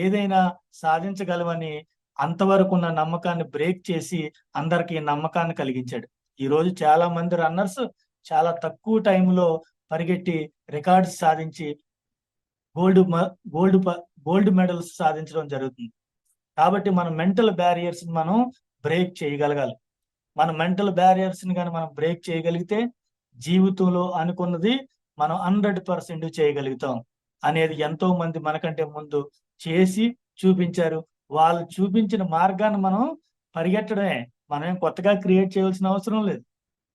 ఏదైనా సాధించగలమని అంతవరకు ఉన్న నమ్మకాన్ని బ్రేక్ చేసి అందరికీ నమ్మకాన్ని కలిగించాడు. ఈ రోజు చాలా మంది రన్నర్స్ చాలా తక్కువ టైంలో పరిగెట్టి రికార్డ్స్ సాధించి గోల్డ్ మెడల్స్ సాధించడం జరుగుతుంది. కాబట్టి మన మెంటల్ బ్యారియర్స్ మనం బ్రేక్ చేయగలగాలి. మన మెంటల్ బ్యారియర్స్ ని కానీ మనం బ్రేక్ చేయగలిగితే జీవితంలో అనుకున్నది మనం 100% చేయగలుగుతాం అనేది ఎంతో మంది మనకంటే ముందు చేసి చూపించారు. వాళ్ళు చూపించిన మార్గాన్ని మనం పరిగెట్టడమే, మనం కొత్తగా క్రియేట్ చేయాల్సిన అవసరం లేదు.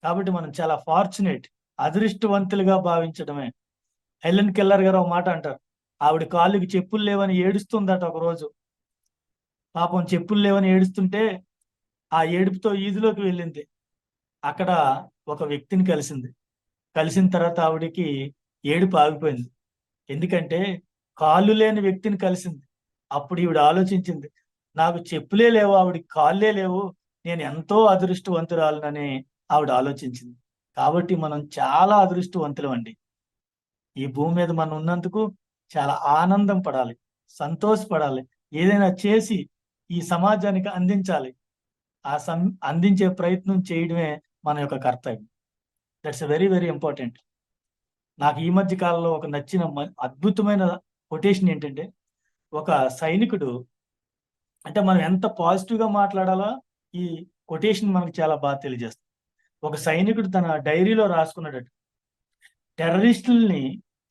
కాబట్టి మనం చాలా ఫార్చునేట్, అదృష్టవంతులుగా భావించడమే. హెలెన్ కెల్లర్ గారు ఒక మాట అంటారు, ఆవిడ కాళ్ళకి చెప్పులు లేవని ఏడుస్తుందట ఒకరోజు. పాపం చెప్పులు లేవని ఏడుస్తుంటే ఆ ఏడుపుతో ఈదులోకి వెళ్ళింది. అక్కడ ఒక వ్యక్తిని కలిసిన తర్వాత ఆవిడికి ఏడుపు ఆగిపోయింది. ఎందుకంటే కాళ్ళు లేని వ్యక్తిని కలిసింది. అప్పుడు ఈవిడ ఆలోచించింది, నాకు చెప్పులే లేవు, ఆవిడికి కాళ్ళే లేవు, నేను ఎంతో అదృష్టవంతురాలనని ఆవిడ ఆలోచించింది. కాబట్టి మనం చాలా అదృష్టవంతులం అండి. ఈ భూమి మీద మనం ఉన్నందుకు చాలా ఆనందం పడాలి, సంతోషపడాలి. ఏదైనా చేసి ఈ సమాజానికి అందించాలి. అందించే ప్రయత్నం చేయడమే మన యొక్క కర్తవ్యం. That's very very important. నాకు ఈ మధ్య కాలంలో ఒక నచ్చిన అద్భుతమైన కొటేషన్ ఏంటంటే, ఒక సైనికుడు, అంటే మనం ఎంత పాజిటివ్ గా మాట్లాడాలో ఈ కొటేషన్ మనకు చాలా బాగా తెలియజేస్తుంది. ఒక సైనికుడు తన డైరీలో రాసుకున్నాడు, టెర్రరిస్టుల్ని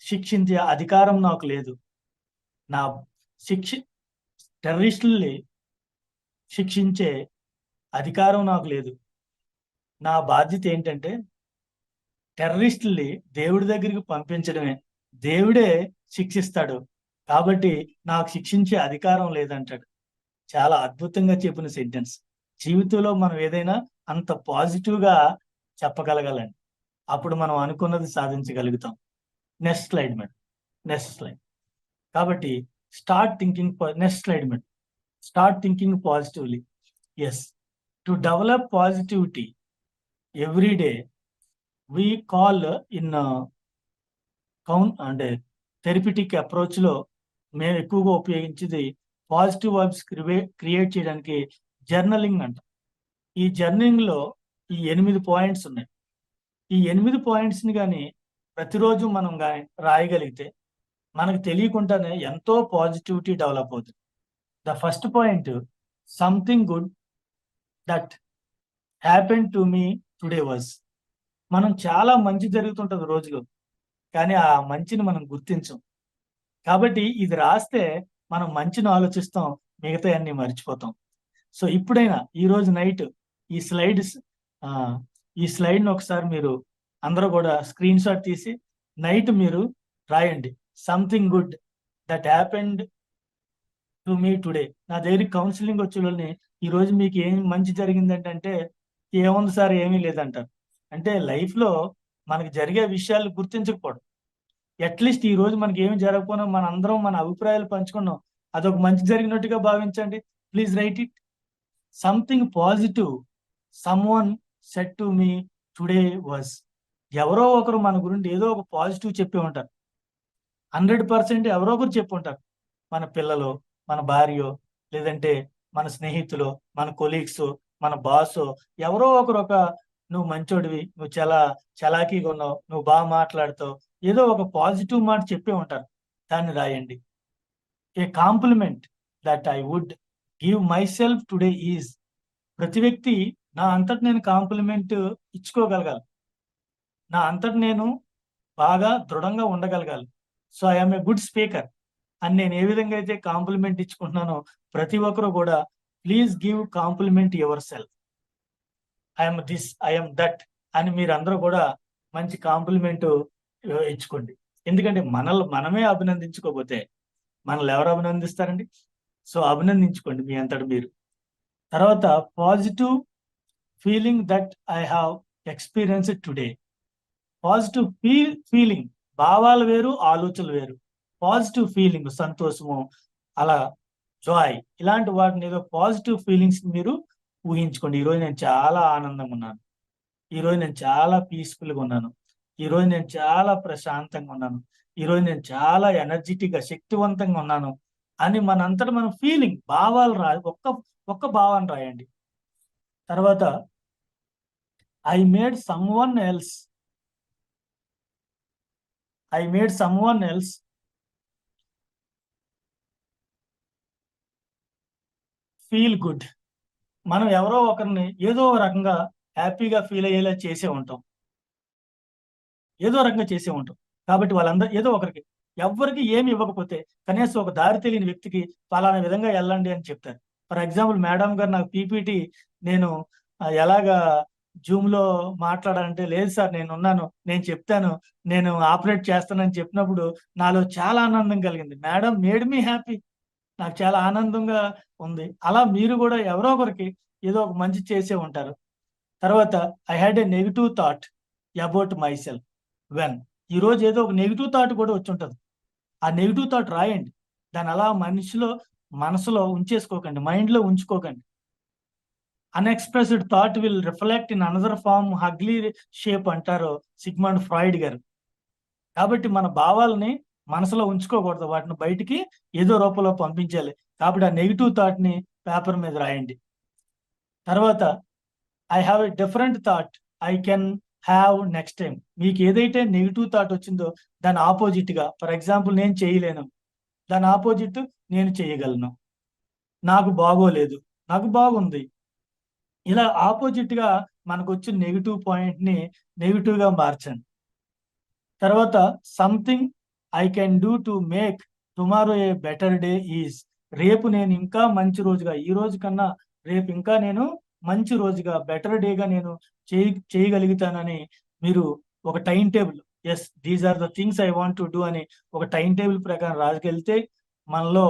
శిక్షించే అధికారం నాకు లేదు, టెర్రరిస్టుల్ని శిక్షించే అధికారం నాకు లేదు. నా బాధ్యత ఏంటంటే టెర్రరిస్టుల్ని దేవుడి దగ్గరికి పంపించడమే, దేవుడే శిక్షిస్తాడు, కాబట్టి నాకు శిక్షించే అధికారం లేదంటాడు. చాలా అద్భుతంగా చెప్పిన సెంటెన్స్. జీవితంలో మనం ఏదైనా అంత పాజిటివ్ గా చెప్పగలగాలండి, అప్పుడు మనం అనుకున్నది సాధించగలుగుతాం. Next slide madam, next slide. కాబట్టి start thinking positively. Yes, to develop positivity every day we call in అంటే థెరపిటిక్ అప్రోచ్ లో మేము ఎక్కువగా ఉపయోగించేది పాజిటివ్ వైబ్స్ క్రియేట్ చేయడానికి జర్నలింగ్ అంట. ఈ జర్నలింగ్ లో ఈ 8 పాయింట్స్ ఉన్నాయి. ఈ 8 పాయింట్స్ ని కానీ ప్రతిరోజు మనం కానీ రాయగలిగితే మనకు తెలియకుండానే ఎంతో పాజిటివిటీ డెవలప్ అవుతుంది. The first point, something good that happen to me today was. మనం చాలా మంచి జరుగుతుంటది రోజులో, కానీ ఆ మంచిని మనం గుర్తించం. కాబట్టి ఇది రాస్తే మనం మంచిని ఆలోచిస్తాం, మిగతా అన్ని మర్చిపోతాం. సో ఇప్పుడైనా ఈ రోజు నైట్ ఈ స్లైడ్ని ఒకసారి మీరు అందరూ కూడా స్క్రీన్ షాట్ తీసి నైట్ మీరు రాయండి, something good that happened to me today. నా దగ్గరికి కౌన్సిలింగ్ వచ్చే వాళ్ళని, ఈ రోజు మీకు ఏం మంచి జరిగిందంటే ఏముంది సార్ ఏమీ లేదంటారు. అంటే లైఫ్ లో మనకి జరిగే విషయాలు గుర్తించకపోవడం. అట్లీస్ట్ ఈ రోజు మనకి ఏమి జరగకపోయినా మన అందరం మన అభిప్రాయాలు పంచుకున్నాం, అదొక మంచి జరిగినట్టుగా భావించండి. Please right it. Something positive someone said to me today was, ఎవరో ఒకరు మన గురించి ఏదో ఒక పాజిటివ్ చెప్పి ఉంటారు. 100% ఎవరో ఒకరు చెప్పి ఉంటారు. మన పిల్లలు, మన భార్యో, లేదంటే మన స్నేహితులు, మన కొలీగ్స్, మన బాస్, ఎవరో ఒకరు నువ్వు మంచోడివి, నువ్వు చాలా చలాకీగా ఉన్నావు, నువ్వు బాగా మాట్లాడుతావు, ఏదో ఒక పాజిటివ్ మాట చెప్పి ఉంటారు. దాన్ని రాయండి. A compliment that I would give myself today is, ప్రతి వ్యక్తి నా అంతటి నేను కాంప్లిమెంట్ ఇచ్చుకోగలగాలి, నా అంతటి నేను బాగా దృఢంగా ఉండగలగాలి. So I'm a good speaker అని నేను ఏ విధంగా అయితే కాంప్లిమెంట్ ఇచ్చుకుంటున్నానో, ప్రతి ఒక్కరు కూడా please give compliment your self. I'm this, I'm that అని మీరందరూ కూడా మంచి కాంప్లిమెంట్ ఇచ్చుకోండి. ఎందుకంటే మనమే అభినందించుకోకపోతే మనల్ని ఎవరు అభినందిస్తారండి? సో అభినందించుకోండి మీ అంతటి మీరు. తర్వాత positive feeling that I have experienced today. Positive feeling, భావాలు వేరు, ఆలోచనలు వేరు. పాజిటివ్ ఫీలింగ్, సంతోషము, అలా జాయ్, ఇలాంటి వాటిని ఏదో పాజిటివ్ ఫీలింగ్స్ మీరు ఊహించుకోండి. ఈరోజు నేను చాలా ఆనందంగా ఉన్నాను, ఈరోజు నేను చాలా పీస్ఫుల్గా ఉన్నాను, ఈరోజు నేను చాలా ప్రశాంతంగా ఉన్నాను, ఈరోజు నేను చాలా ఎనర్జెటిక్గా శక్తివంతంగా ఉన్నాను అని మనంతటా మనం ఫీలింగ్, భావాలు ఒక్క భావాన్ని రాయండి. తర్వాత I made someone else feel good. మనం ఎవరో ఒకరిని ఏదో రకంగా హ్యాపీగా ఫీల్ అయ్యేలా చేసే ఉంటాం, ఏదో రకంగా చేసే ఉంటాం. కాబట్టి వాళ్ళందరూ ఏదో ఒకరికి, ఎవరికి ఏమి ఇవ్వకపోతే కనీసం ఒక దారి తెలియని వ్యక్తికి పలానా విధంగా వెళ్ళండి అని చెప్తారు. ఫర్ ఎగ్జాంపుల్, మేడం గారు నాకు పీపీటీ నేను ఎలాగా జూమ్లో మాట్లాడాలంటే, లేదు సార్ నేను ఉన్నాను, నేను చెప్తాను, నేను ఆపరేట్ చేస్తానని చెప్పినప్పుడు నాలో చాలా ఆనందం కలిగింది. మేడం మేడ్ మీ హ్యాపీ, నాకు చాలా ఆనందంగా ఉంది. అలా మీరు కూడా ఎవరో ఒకరికి ఏదో ఒక మంచి చేసే ఉంటారు. తర్వాత I had a negative thought about my self when, ఈరోజు ఏదో ఒక నెగిటివ్ థాట్ కూడా వచ్చి ఉంటుంది. ఆ నెగిటివ్ థాట్ రాయండి. దాన్ని అలా మనసులో ఉంచేసుకోకండి, మైండ్లో ఉంచుకోకండి. Unexpressed thought will reflect in another form ugly shape అంటారు సిగ్మండ్ ఫ్రాయిడ్ గారు. కాబట్టి మన భావాలని మనసులో ఉంచుకోకూడదు, వాటిని బయటికి ఏదో రూపంలో పంపించాలి. కాబట్టి ఆ నెగిటివ్ థాట్ని పేపర్ మీద రాయండి. తర్వాత I have a different thought I can have next time. మీకు ఏదైతే నెగిటివ్ థాట్ వచ్చిందో దాని ఆపోజిట్గా, ఫర్ ఎగ్జాంపుల్ నేను చేయలేను, దాని ఆపోజిట్ నేను చేయగలను, నాకు బాగోలేదు, నాకు బాగుంది, ఇలా ఆపోజిట్గా మనకు వచ్చిన నెగిటివ్ పాయింట్ని నెగిటివ్గా మార్చండి. తర్వాత something I can do to make tomorrow A better day is, రేపు నేను ఇంకా మంచి రోజుగా, ఈ రోజు కన్నా రేపు ఇంకా నేను మంచి రోజుగా, బెటర్ డేగా నేను చేయగలుగుతానని మీరు ఒక time table, as these are the things I want to do అని ఒక టైం టేబుల్ ప్రకారం రాసుకెళ్తే మనలో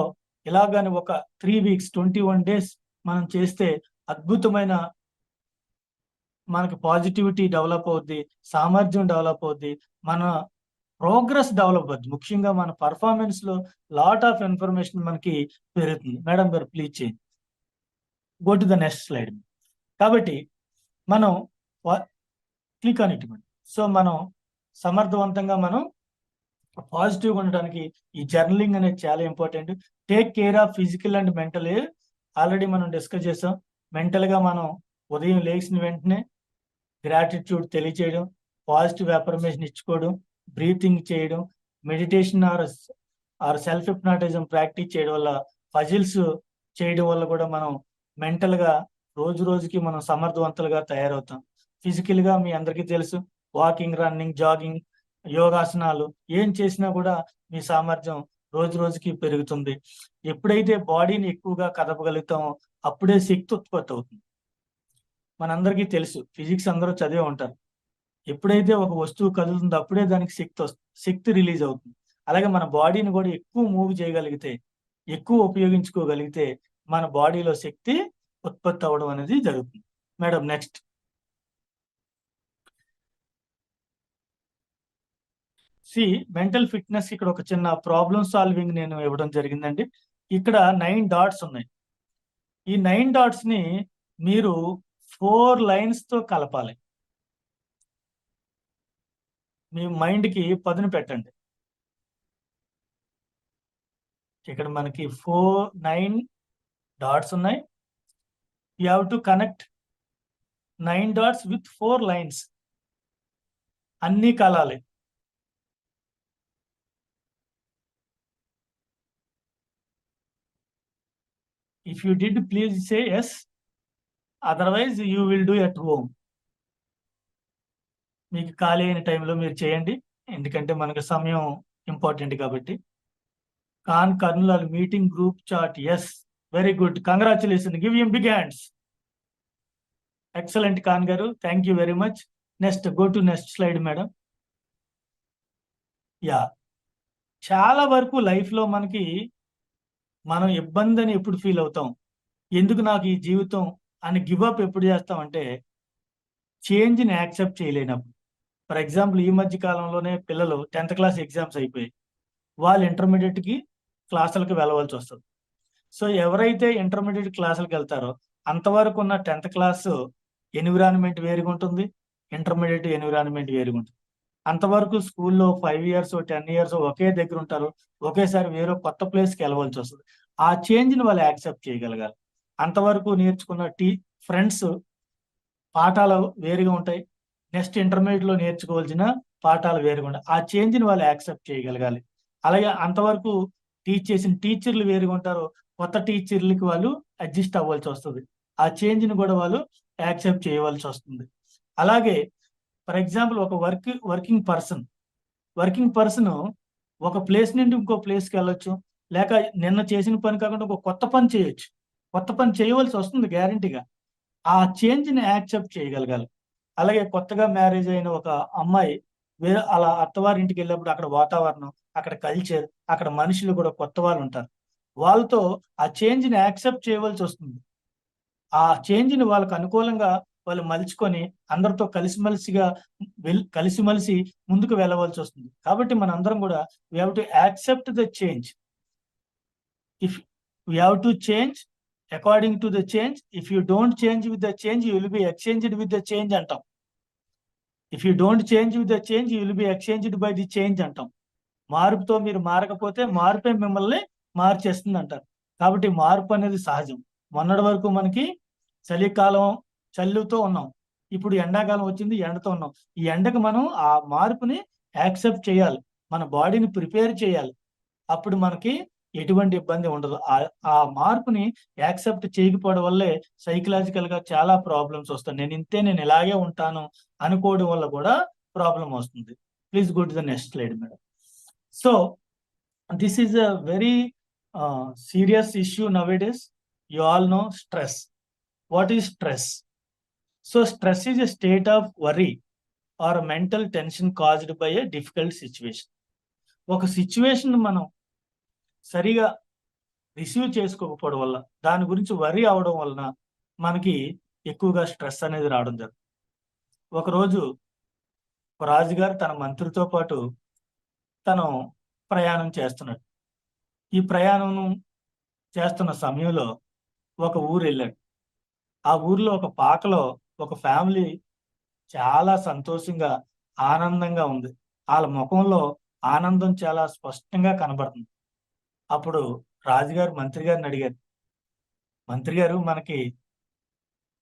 ఇలాగని ఒక 3 weeks 21 days మనం చేస్తే అద్భుతమైన మనకి పాజిటివిటీ డెవలప్ అవుద్ది, సామర్థ్యం డెవలప్ అవుద్ది, మన ప్రోగ్రెస్ డెవలప్ అవుద్ది. ముఖ్యంగా మన పర్ఫార్మెన్స్ లో లాట్ ఆఫ్ ఇన్ఫర్మేషన్ మనకి పెరుగుతుంది. మేడం గారు ప్లీజ్ చేయండి, go to the next slide. కాబట్టి మనం క్లిక్ ఆన్ ఇట్. సో మనం సమర్థవంతంగా మనం పాజిటివ్గా ఉండడానికి ఈ జర్నలింగ్ అనేది చాలా important. Take care of physical and mental. Already మనం డిస్కస్ చేసాం. మెంటల్గా మనం ఉదయం లేచిన వెంటనే గ్రాటిట్యూడ్ తెలియచేయడం, పాజిటివ్ అఫర్మేషన్ ఇచ్చుకోవడం, బ్రీతింగ్ చేయడం, meditation are self hypnotism practice చేయడం వల్ల, పజిల్స్ చేయడం వల్ల కూడా మనం మెంటల్గా రోజు రోజుకి మనం సమర్థవంతులుగా తయారవుతాం. ఫిజికల్గా మీ అందరికీ తెలుసు, వాకింగ్, రన్నింగ్, జాగింగ్, యోగాసనాలు ఏం చేసినా కూడా మీ సామర్థ్యం రోజు రోజుకి పెరుగుతుంది. ఎప్పుడైతే బాడీని ఎక్కువగా కదపగలుగుతామో అప్పుడే శక్తి ఉత్పత్తి అవుతుంది. మనందరికీ తెలుసు, ఫిజిక్స్ అందరూ చదివే ఉంటారు. ఎప్పుడైతే ఒక వస్తువు కదులుతుందో అప్పుడే దానికి శక్తి రిలీజ్ అవుతుంది. అలాగే మన బాడీని కూడా ఎక్కువ మూవ్ చేయగలిగితే, ఎక్కువ ఉపయోగించుకోగలిగితే మన బాడీలో శక్తి ఉత్పత్తి అవ్వడం అనేది జరుగుతుంది. Madam next. మెంటల్ ఫిట్నెస్, ఇక్కడ ఒక చిన్న ప్రాబ్లమ్ సాల్వింగ్ నేను ఇవ్వడం జరిగిందండి. ఇక్కడ 9 dots ఉన్నాయి. ఈ 9 dots ని మీరు 4 లైన్స్ తో కలపాలి. మీ మైండ్ కి పదును పెట్టండి. ఇక్కడ మనకి 9 డాట్స్ ఉన్నాయి. You have to connect 9 dots with 4 lines. అన్ని కలాలి. If you did, please say yes. Otherwise, you will do at home. మీకు ఖాళీ అయిన టైంలో మీరు చేయండి, ఎందుకంటే మనకు సమయం ఇంపార్టెంట్ కాబట్టి. Khan Kurnool meeting group chat, yes, very good, congratulation, give him big hands. Excellent Khan గారు, thank you very much. Next, go to next slide madam. Yeah, చాలా వరకు లైఫ్లో మనకి మనం ఇబ్బంది అని ఎప్పుడు ఫీల్ అవుతాం, ఎందుకు నాకు ఈ జీవితం అని గివ్ అప్ ఎప్పుడు చేస్తామంటే చేంజ్ని యాక్సెప్ట్ చేయలేనప్పుడు. ఫర్ ఎగ్జాంపుల్, ఈ మధ్య కాలంలోనే పిల్లలు 10th క్లాస్ ఎగ్జామ్స్ అయిపోయి వాళ్ళు ఇంటర్మీడియట్కి క్లాసులకు వెళ్ళవలసి వస్తుంది. సో ఎవరైతే ఇంటర్మీడియట్ క్లాసులకు వెళ్తారో అంతవరకు ఉన్న 10th క్లాస్ ఎన్విరాన్మెంట్ వేరుగా ఉంటుంది, ఇంటర్మీడియట్ ఎన్విరాన్మెంట్ వేరుగా ఉంటుంది. అంతవరకు స్కూల్లో 5 years 10 years ఒకే దగ్గర ఉంటారు, ఒకేసారి వేరే కొత్త ప్లేస్కి వెళ్ళవలసి వస్తుంది. ఆ చేంజ్ని వాళ్ళు యాక్సెప్ట్ చేయగలగాలి. అంతవరకు నేర్చుకున్న ఫ్రెండ్స్ పాఠాలు వేరుగా ఉంటాయి, నెక్స్ట్ ఇంటర్మీడియట్లో నేర్చుకోవాల్సిన పాఠాలు వేరుగా ఉంటాయి. ఆ చేంజ్ని వాళ్ళు యాక్సెప్ట్ చేయగలగాలి. అలాగే అంతవరకు టీచ్ చేసిన టీచర్లు వేరుగా ఉంటారు, కొత్త టీచర్లకి వాళ్ళు అడ్జస్ట్ అవ్వాల్సి వస్తుంది. ఆ చేంజ్ని కూడా వాళ్ళు యాక్సెప్ట్ చేయవలసి వస్తుంది. అలాగే ఫర్ ఎగ్జాంపుల్, ఒక వర్కింగ్ పర్సన్ ఒక ప్లేస్ నుండి ఇంకో ప్లేస్కి వెళ్ళొచ్చు, లేక నిన్న చేసిన పని కాకుండా ఒక కొత్త పని చేయొచ్చు, కొత్త పని చేయవలసి వస్తుంది గ్యారంటీగా. ఆ చేంజ్ని యాక్సెప్ట్ చేయగలగాలి. అలాగే కొత్తగా మ్యారేజ్ అయిన ఒక అమ్మాయి అలా అత్తవారింటికి వెళ్ళినప్పుడు అక్కడ వాతావరణం, అక్కడ కల్చర్, అక్కడ మనుషులు కూడా కొత్త వాళ్ళు ఉంటారు, వాళ్ళతో ఆ చేంజ్ని యాక్సెప్ట్ చేయవలసి వస్తుంది. ఆ చేంజ్ని వాళ్ళకు అనుకూలంగా వాళ్ళు మలుచుకొని అందరితో కలిసిమెలిసి ముందుకు వెళ్ళవలసి వస్తుంది. కాబట్టి మనందరం కూడా we have to accept the change. If we have to change according to the change. If you don't change with the change, you will be exchanged with the change అంటాం. If you don't change with the change, you will be exchanged by the change అంటాం. మార్పుతో మీరు మారకపోతే మార్పే మిమ్మల్ని మార్చేస్తుంది అంటారు. కాబట్టి మార్పు అనేది సహజం. మొన్నటి వరకు మనకి చలికాలం చల్లుతో ఉన్నాం, ఇప్పుడు ఎండాకాలం వచ్చింది, ఎండతో ఉన్నాం. ఈ ఎండకు మనం ఆ మార్పుని యాక్సెప్ట్ చేయాలి, మన బాడీని ప్రిపేర్ చేయాలి. అప్పుడు మనకి ఎటువంటి ఇబ్బంది ఉండదు. ఆ మార్పుని యాక్సెప్ట్ చేయకపోవడం వల్లే సైకలాజికల్ గా చాలా ప్రాబ్లమ్స్ వస్తాయి. నేను ఇలాగే ఉంటాను అనుకోవడం వల్ల కూడా ప్రాబ్లం వస్తుంది. Please go to the next slide madam. So this is a very serious issue nowadays. You all know stress. What is stress? So stress is a state of worry or a mental tension caused by a difficult situation. ఒక సిచ్యువేషన్ మనం సరిగా రిసీవ్ చేసుకోకపోవడం వల్ల, దాని గురించి వరి అవడం వలన మనకి ఎక్కువగా స్ట్రెస్ అనేది రావడం జరుగుతుంది. ఒకరోజు ఒక రాజుగారు తన మంత్రితో పాటు తను ప్రయాణం చేస్తున్నాడు. ఈ ప్రయాణం చేస్తున్న సమయంలో ఒక ఊరు వెళ్ళాడు. ఆ ఊర్లో ఒక పాకలో ఒక ఫ్యామిలీ చాలా సంతోషంగా ఆనందంగా ఉంది. వాళ్ళ ముఖంలో ఆనందం చాలా స్పష్టంగా కనబడుతుంది. అప్పుడు రాజుగారు మంత్రి గారిని అడిగారు, మంత్రి గారు, మనకి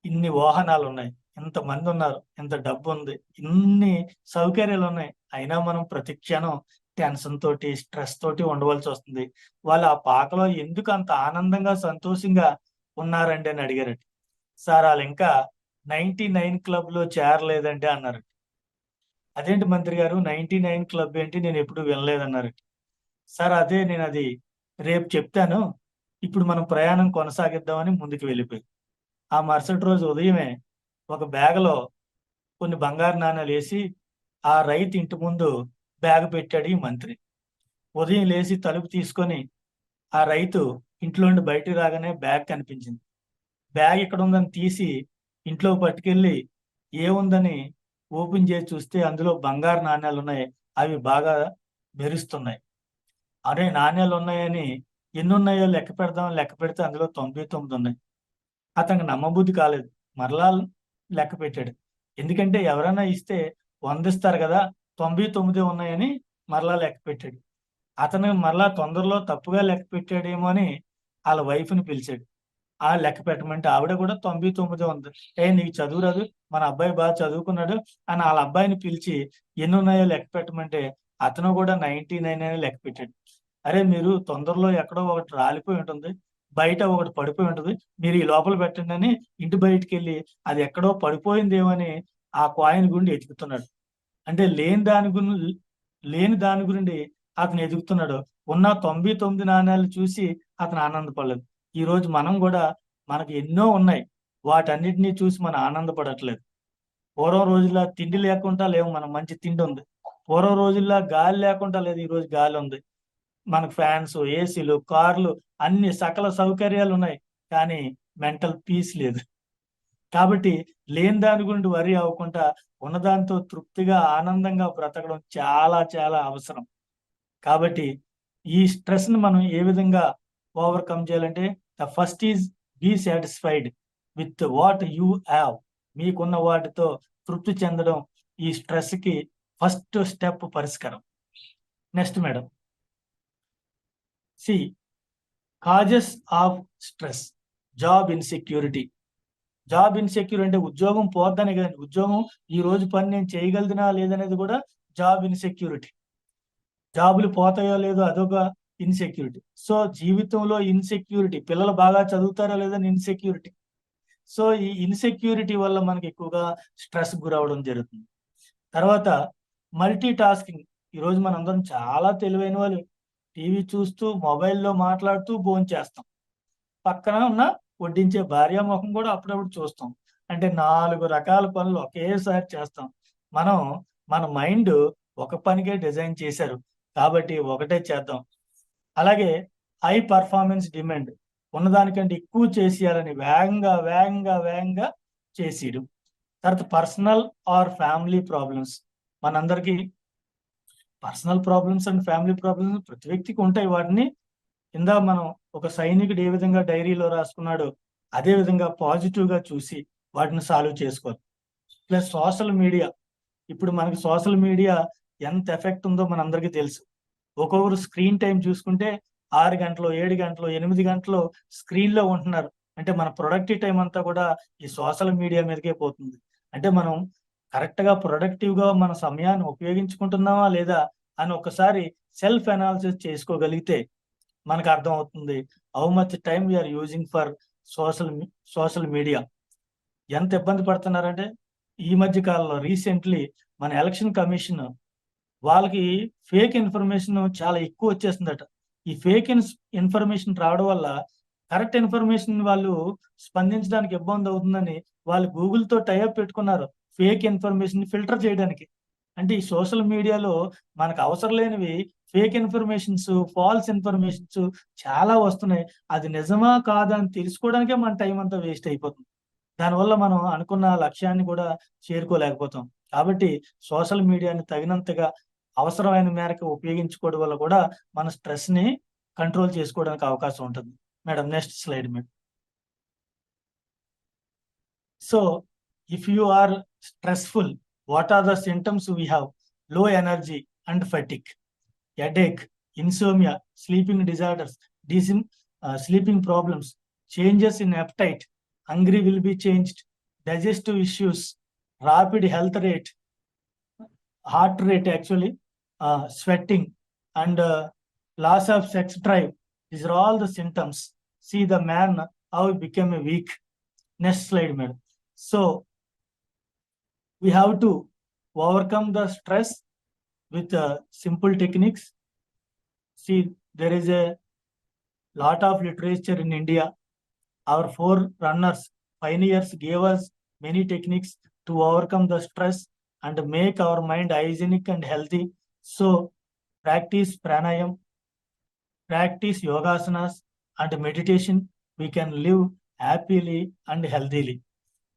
ఇన్ని వాహనాలు ఉన్నాయి, ఇంతమంది ఉన్నారు, ఇంత డబ్బు ఉంది, ఇన్ని సౌకర్యాలు ఉన్నాయి, అయినా మనం ప్రతి క్షణం టెన్షన్ తోటి స్ట్రెస్ తోటి ఉండవలసి వస్తుంది. వాళ్ళు ఆ పాకలో ఎందుకు అంత ఆనందంగా సంతోషంగా ఉన్నారండి అని అడిగారండి. సార్, వాళ్ళు ఇంకా 99 క్లబ్లో చేరలేదండి అన్నారు. అదేంటి మంత్రి గారు, 99 క్లబ్ ఏంటి, నేను ఎప్పుడు వినలేదన్నారు. సార్, అదే నేను అది రేపు చెప్తాను, ఇప్పుడు మనం ప్రయాణం కొనసాగిద్దామని ముందుకు వెళ్ళిపోయి ఆ మరుసటి రోజు ఉదయమే ఒక బ్యాగ్లో కొన్ని బంగారు నాణ్యాలు వేసి ఆ రైతు ఇంటి ముందు బ్యాగ్ పెట్టాడు ఈ మంత్రి. ఉదయం లేచి తలుపు తీసుకొని ఆ రైతు ఇంట్లో నుండి బయటికి రాగానే బ్యాగ్ కనిపించింది. బ్యాగ్ ఎక్కడ ఉందని తీసి ఇంట్లో పట్టుకెళ్ళి ఏముందని ఓపెన్ చేసి చూస్తే అందులో బంగారు నాణ్యాలు ఉన్నాయి. అవి బాగా మెరుస్తున్నాయి. అరే, నాణ్యాలు ఉన్నాయని ఎన్ని ఉన్నాయో లెక్క పెడితే అందులో 99 ఉన్నాయి. అతనికి నమ్మబుద్ధి కాలేదు. మరలా లెక్క పెట్టాడు. ఎందుకంటే ఎవరైనా ఇస్తే 100 ఇస్తారు కదా, 99 ఉన్నాయని మరలా లెక్క పెట్టాడు. అతను మరలా తొందరలో తప్పుగా లెక్క పెట్టాడేమో అని వాళ్ళ వైఫ్ని పిలిచాడు. ఆ లెక్క పెట్టమంటే ఆవిడ కూడా 99 ఉంది. నీకు చదువు రాదు, మన అబ్బాయి బాగా చదువుకున్నాడు అని వాళ్ళ అబ్బాయిని పిలిచి ఎన్ని ఉన్నాయో లెక్క పెట్టమంటే అతను కూడా 99 అని లెక్క పెట్టాడు. అరే మీరు తొందరలో ఎక్కడో ఒకటి రాలిపోయి ఉంటుంది, బయట ఒకటి పడిపోయి ఉంటుంది, మీరు ఈ లోపల పెట్టండి అని ఇంటి బయటికి వెళ్ళి అది ఎక్కడో పడిపోయిందేమని ఆ కాయిన్ గుండి ఎతుకుతున్నాడు. అంటే లేని దాని గురించి అతను ఎదుగుతున్నాడు. ఉన్న 99 నాణ్యాలు చూసి అతను ఆనందపడలేదు. ఈ రోజు మనం కూడా మనకి ఎన్నో ఉన్నాయి, వాటన్నిటినీ చూసి మనం ఆనందపడట్లేదు. పూర్వం రోజుల్లో తిండి లేకుండా లేవు, మనం మంచి తిండి ఉంది. పూర్వం రోజుల్లో గాలి లేకుండా లేదు, ఈ రోజు గాలి ఉంది. మనకు ఫ్యాన్స్, ఏసీలు, కార్లు, అన్ని సకల సౌకర్యాలు ఉన్నాయి, కానీ మెంటల్ పీస్ లేదు. కాబట్టి లేని దాని గురించి వరి అవ్వకుండా ఉన్నదాంతో తృప్తిగా ఆనందంగా బ్రతకడం చాలా చాలా అవసరం. కాబట్టి ఈ స్ట్రెస్ ని మనం ఏ విధంగా ఓవర్కమ్ చేయాలంటే, the first is be satisfied with what you have. మీకున్న వాటితో తృప్తి చెందడం ఈ స్ట్రెస్ కి ఫస్ట్ స్టెప్ పరిష్కారం. Next madam, see causes of stress. Job insecurity. Job insecure అంటే ఉద్యోగం పోద్దనే కదండి. ఉద్యోగం ఈ రోజు పని నేను చేయగలదునా లేదనేది కూడా జాబ్ ఇన్సెక్యూరిటీ. జాబులు పోతాయో లేదో అదొక ఇన్సెక్యూరిటీ. సో జీవితంలో ఇన్సెక్యూరిటీ, పిల్లలు బాగా చదువుతారో లేదని ఇన్సెక్యూరిటీ. సో ఈ ఇన్సెక్యూరిటీ వల్ల మనకి ఎక్కువగా స్ట్రెస్ గురవడం జరుగుతుంది. తర్వాత మల్టీ టాస్కింగ్. ఈరోజు మనందరం చాలా తెలివైన వాళ్ళు, టీవీ చూస్తూ మొబైల్లో మాట్లాడుతూ భోంచేస్తాం, పక్కన ఉన్న వడ్డించే భార్యాముఖం కూడా అప్పుడప్పుడు చూస్తాం. అంటే 4 రకాల పనులు ఒకేసారి చేస్తాం. మన మైండ్ ఒక పనికే డిజైన్ చేశారు కాబట్టి ఒకటే చేద్దాం. అలాగే హై పర్ఫార్మెన్స్ డిమాండ్, ఉన్నదానికంటే ఎక్కువ చేసేయాలని వేగంగా వేగంగా వేగంగా చేసేయడం. తర్వాత పర్సనల్ ఆర్ ఫ్యామిలీ ప్రాబ్లమ్స్. మనందరికీ personal problems and family problems ప్రతి వ్యక్తికి ఉంటాయి. వాటిని మనం ఒక సైనికుడు ఏ విధంగా డైరీలో రాసుకున్నాడో అదే విధంగా పాజిటివ్ గా చూసి వాటిని సాల్వ్ చేసుకోవాలి. Plus social media. ఇప్పుడు మనకి సోషల్ మీడియా ఎంత ఎఫెక్ట్ ఉందో మనందరికీ తెలుసు. ఒక్కొక్కరు స్క్రీన్ టైం చూసుకుంటే 6 గంటలు, 7 గంటలు, 8 గంటలు స్క్రీన్ లో ఉంటున్నారు. అంటే మన ప్రొడక్టివ్ టైం అంతా కూడా ఈ సోషల్ మీడియా మీదకే పోతుంది. అంటే మనం కరెక్ట్ గా ప్రొడక్టివ్ గా మన సమయాన్ని ఉపయోగించుకుంటున్నామా లేదా అని ఒకసారి సెల్ఫ్ అనాలిసిస్ చేసుకోగలిగితే మనకు అర్థం అవుతుంది how much time we are using for social media. ఎంత ఇబ్బంది పడుతున్నారంటే ఈ మధ్య కాలంలో రీసెంట్లీ మన ఎలక్షన్ కమిషన్ వాళ్ళకి ఫేక్ ఇన్ఫర్మేషన్ చాలా ఎక్కువ వచ్చేస్తుందట. ఈ ఫేక్ ఇన్ఫర్మేషన్ రావడం వల్ల కరెక్ట్ ఇన్ఫర్మేషన్ వాళ్ళు స్పందించడానికి ఇబ్బంది అవుతుందని వాళ్ళు గూగుల్తో టైఅప్ పెట్టుకున్నారు ఫేక్ ఇన్ఫర్మేషన్ ఫిల్టర్ చేయడానికి. అంటే ఈ సోషల్ మీడియాలో మనకు అవసరం లేనివి ఫేక్ ఇన్ఫర్మేషన్స్, ఫాల్స్ ఇన్ఫర్మేషన్స్ చాలా వస్తున్నాయి. అది నిజమా కాదా అని తెలుసుకోవడానికే మన టైం అంతా వేస్ట్ అయిపోతుంది. దానివల్ల మనం అనుకున్న లక్ష్యాన్ని కూడా చేరుకోలేకపోతాం. కాబట్టి సోషల్ మీడియాని తగినంతగా అవసరమైన మేరకు ఉపయోగించుకోవడం వల్ల కూడా మన స్ట్రెస్ ని కంట్రోల్ చేసుకోవడానికి అవకాశం ఉంటుంది. Madam next slide madam. So if you are stressful, what are the symptoms we have? Low energy and fatigue, headache, insomnia, sleeping disorders, sleeping problems, changes in appetite, hungry will be changed, digestive issues, rapid health rate, heart rate actually, sweating and loss of sex drive. These are all the symptoms. See the man how he became weak. Next slide madam. So we have to overcome the stress with simple techniques. See, there is a lot of literature in India. Our forerunners, pioneers gave us many techniques to overcome the stress and make our mind hygienic and healthy. So, practice pranayam, practice yogasanas and meditation. We can live happily and healthily.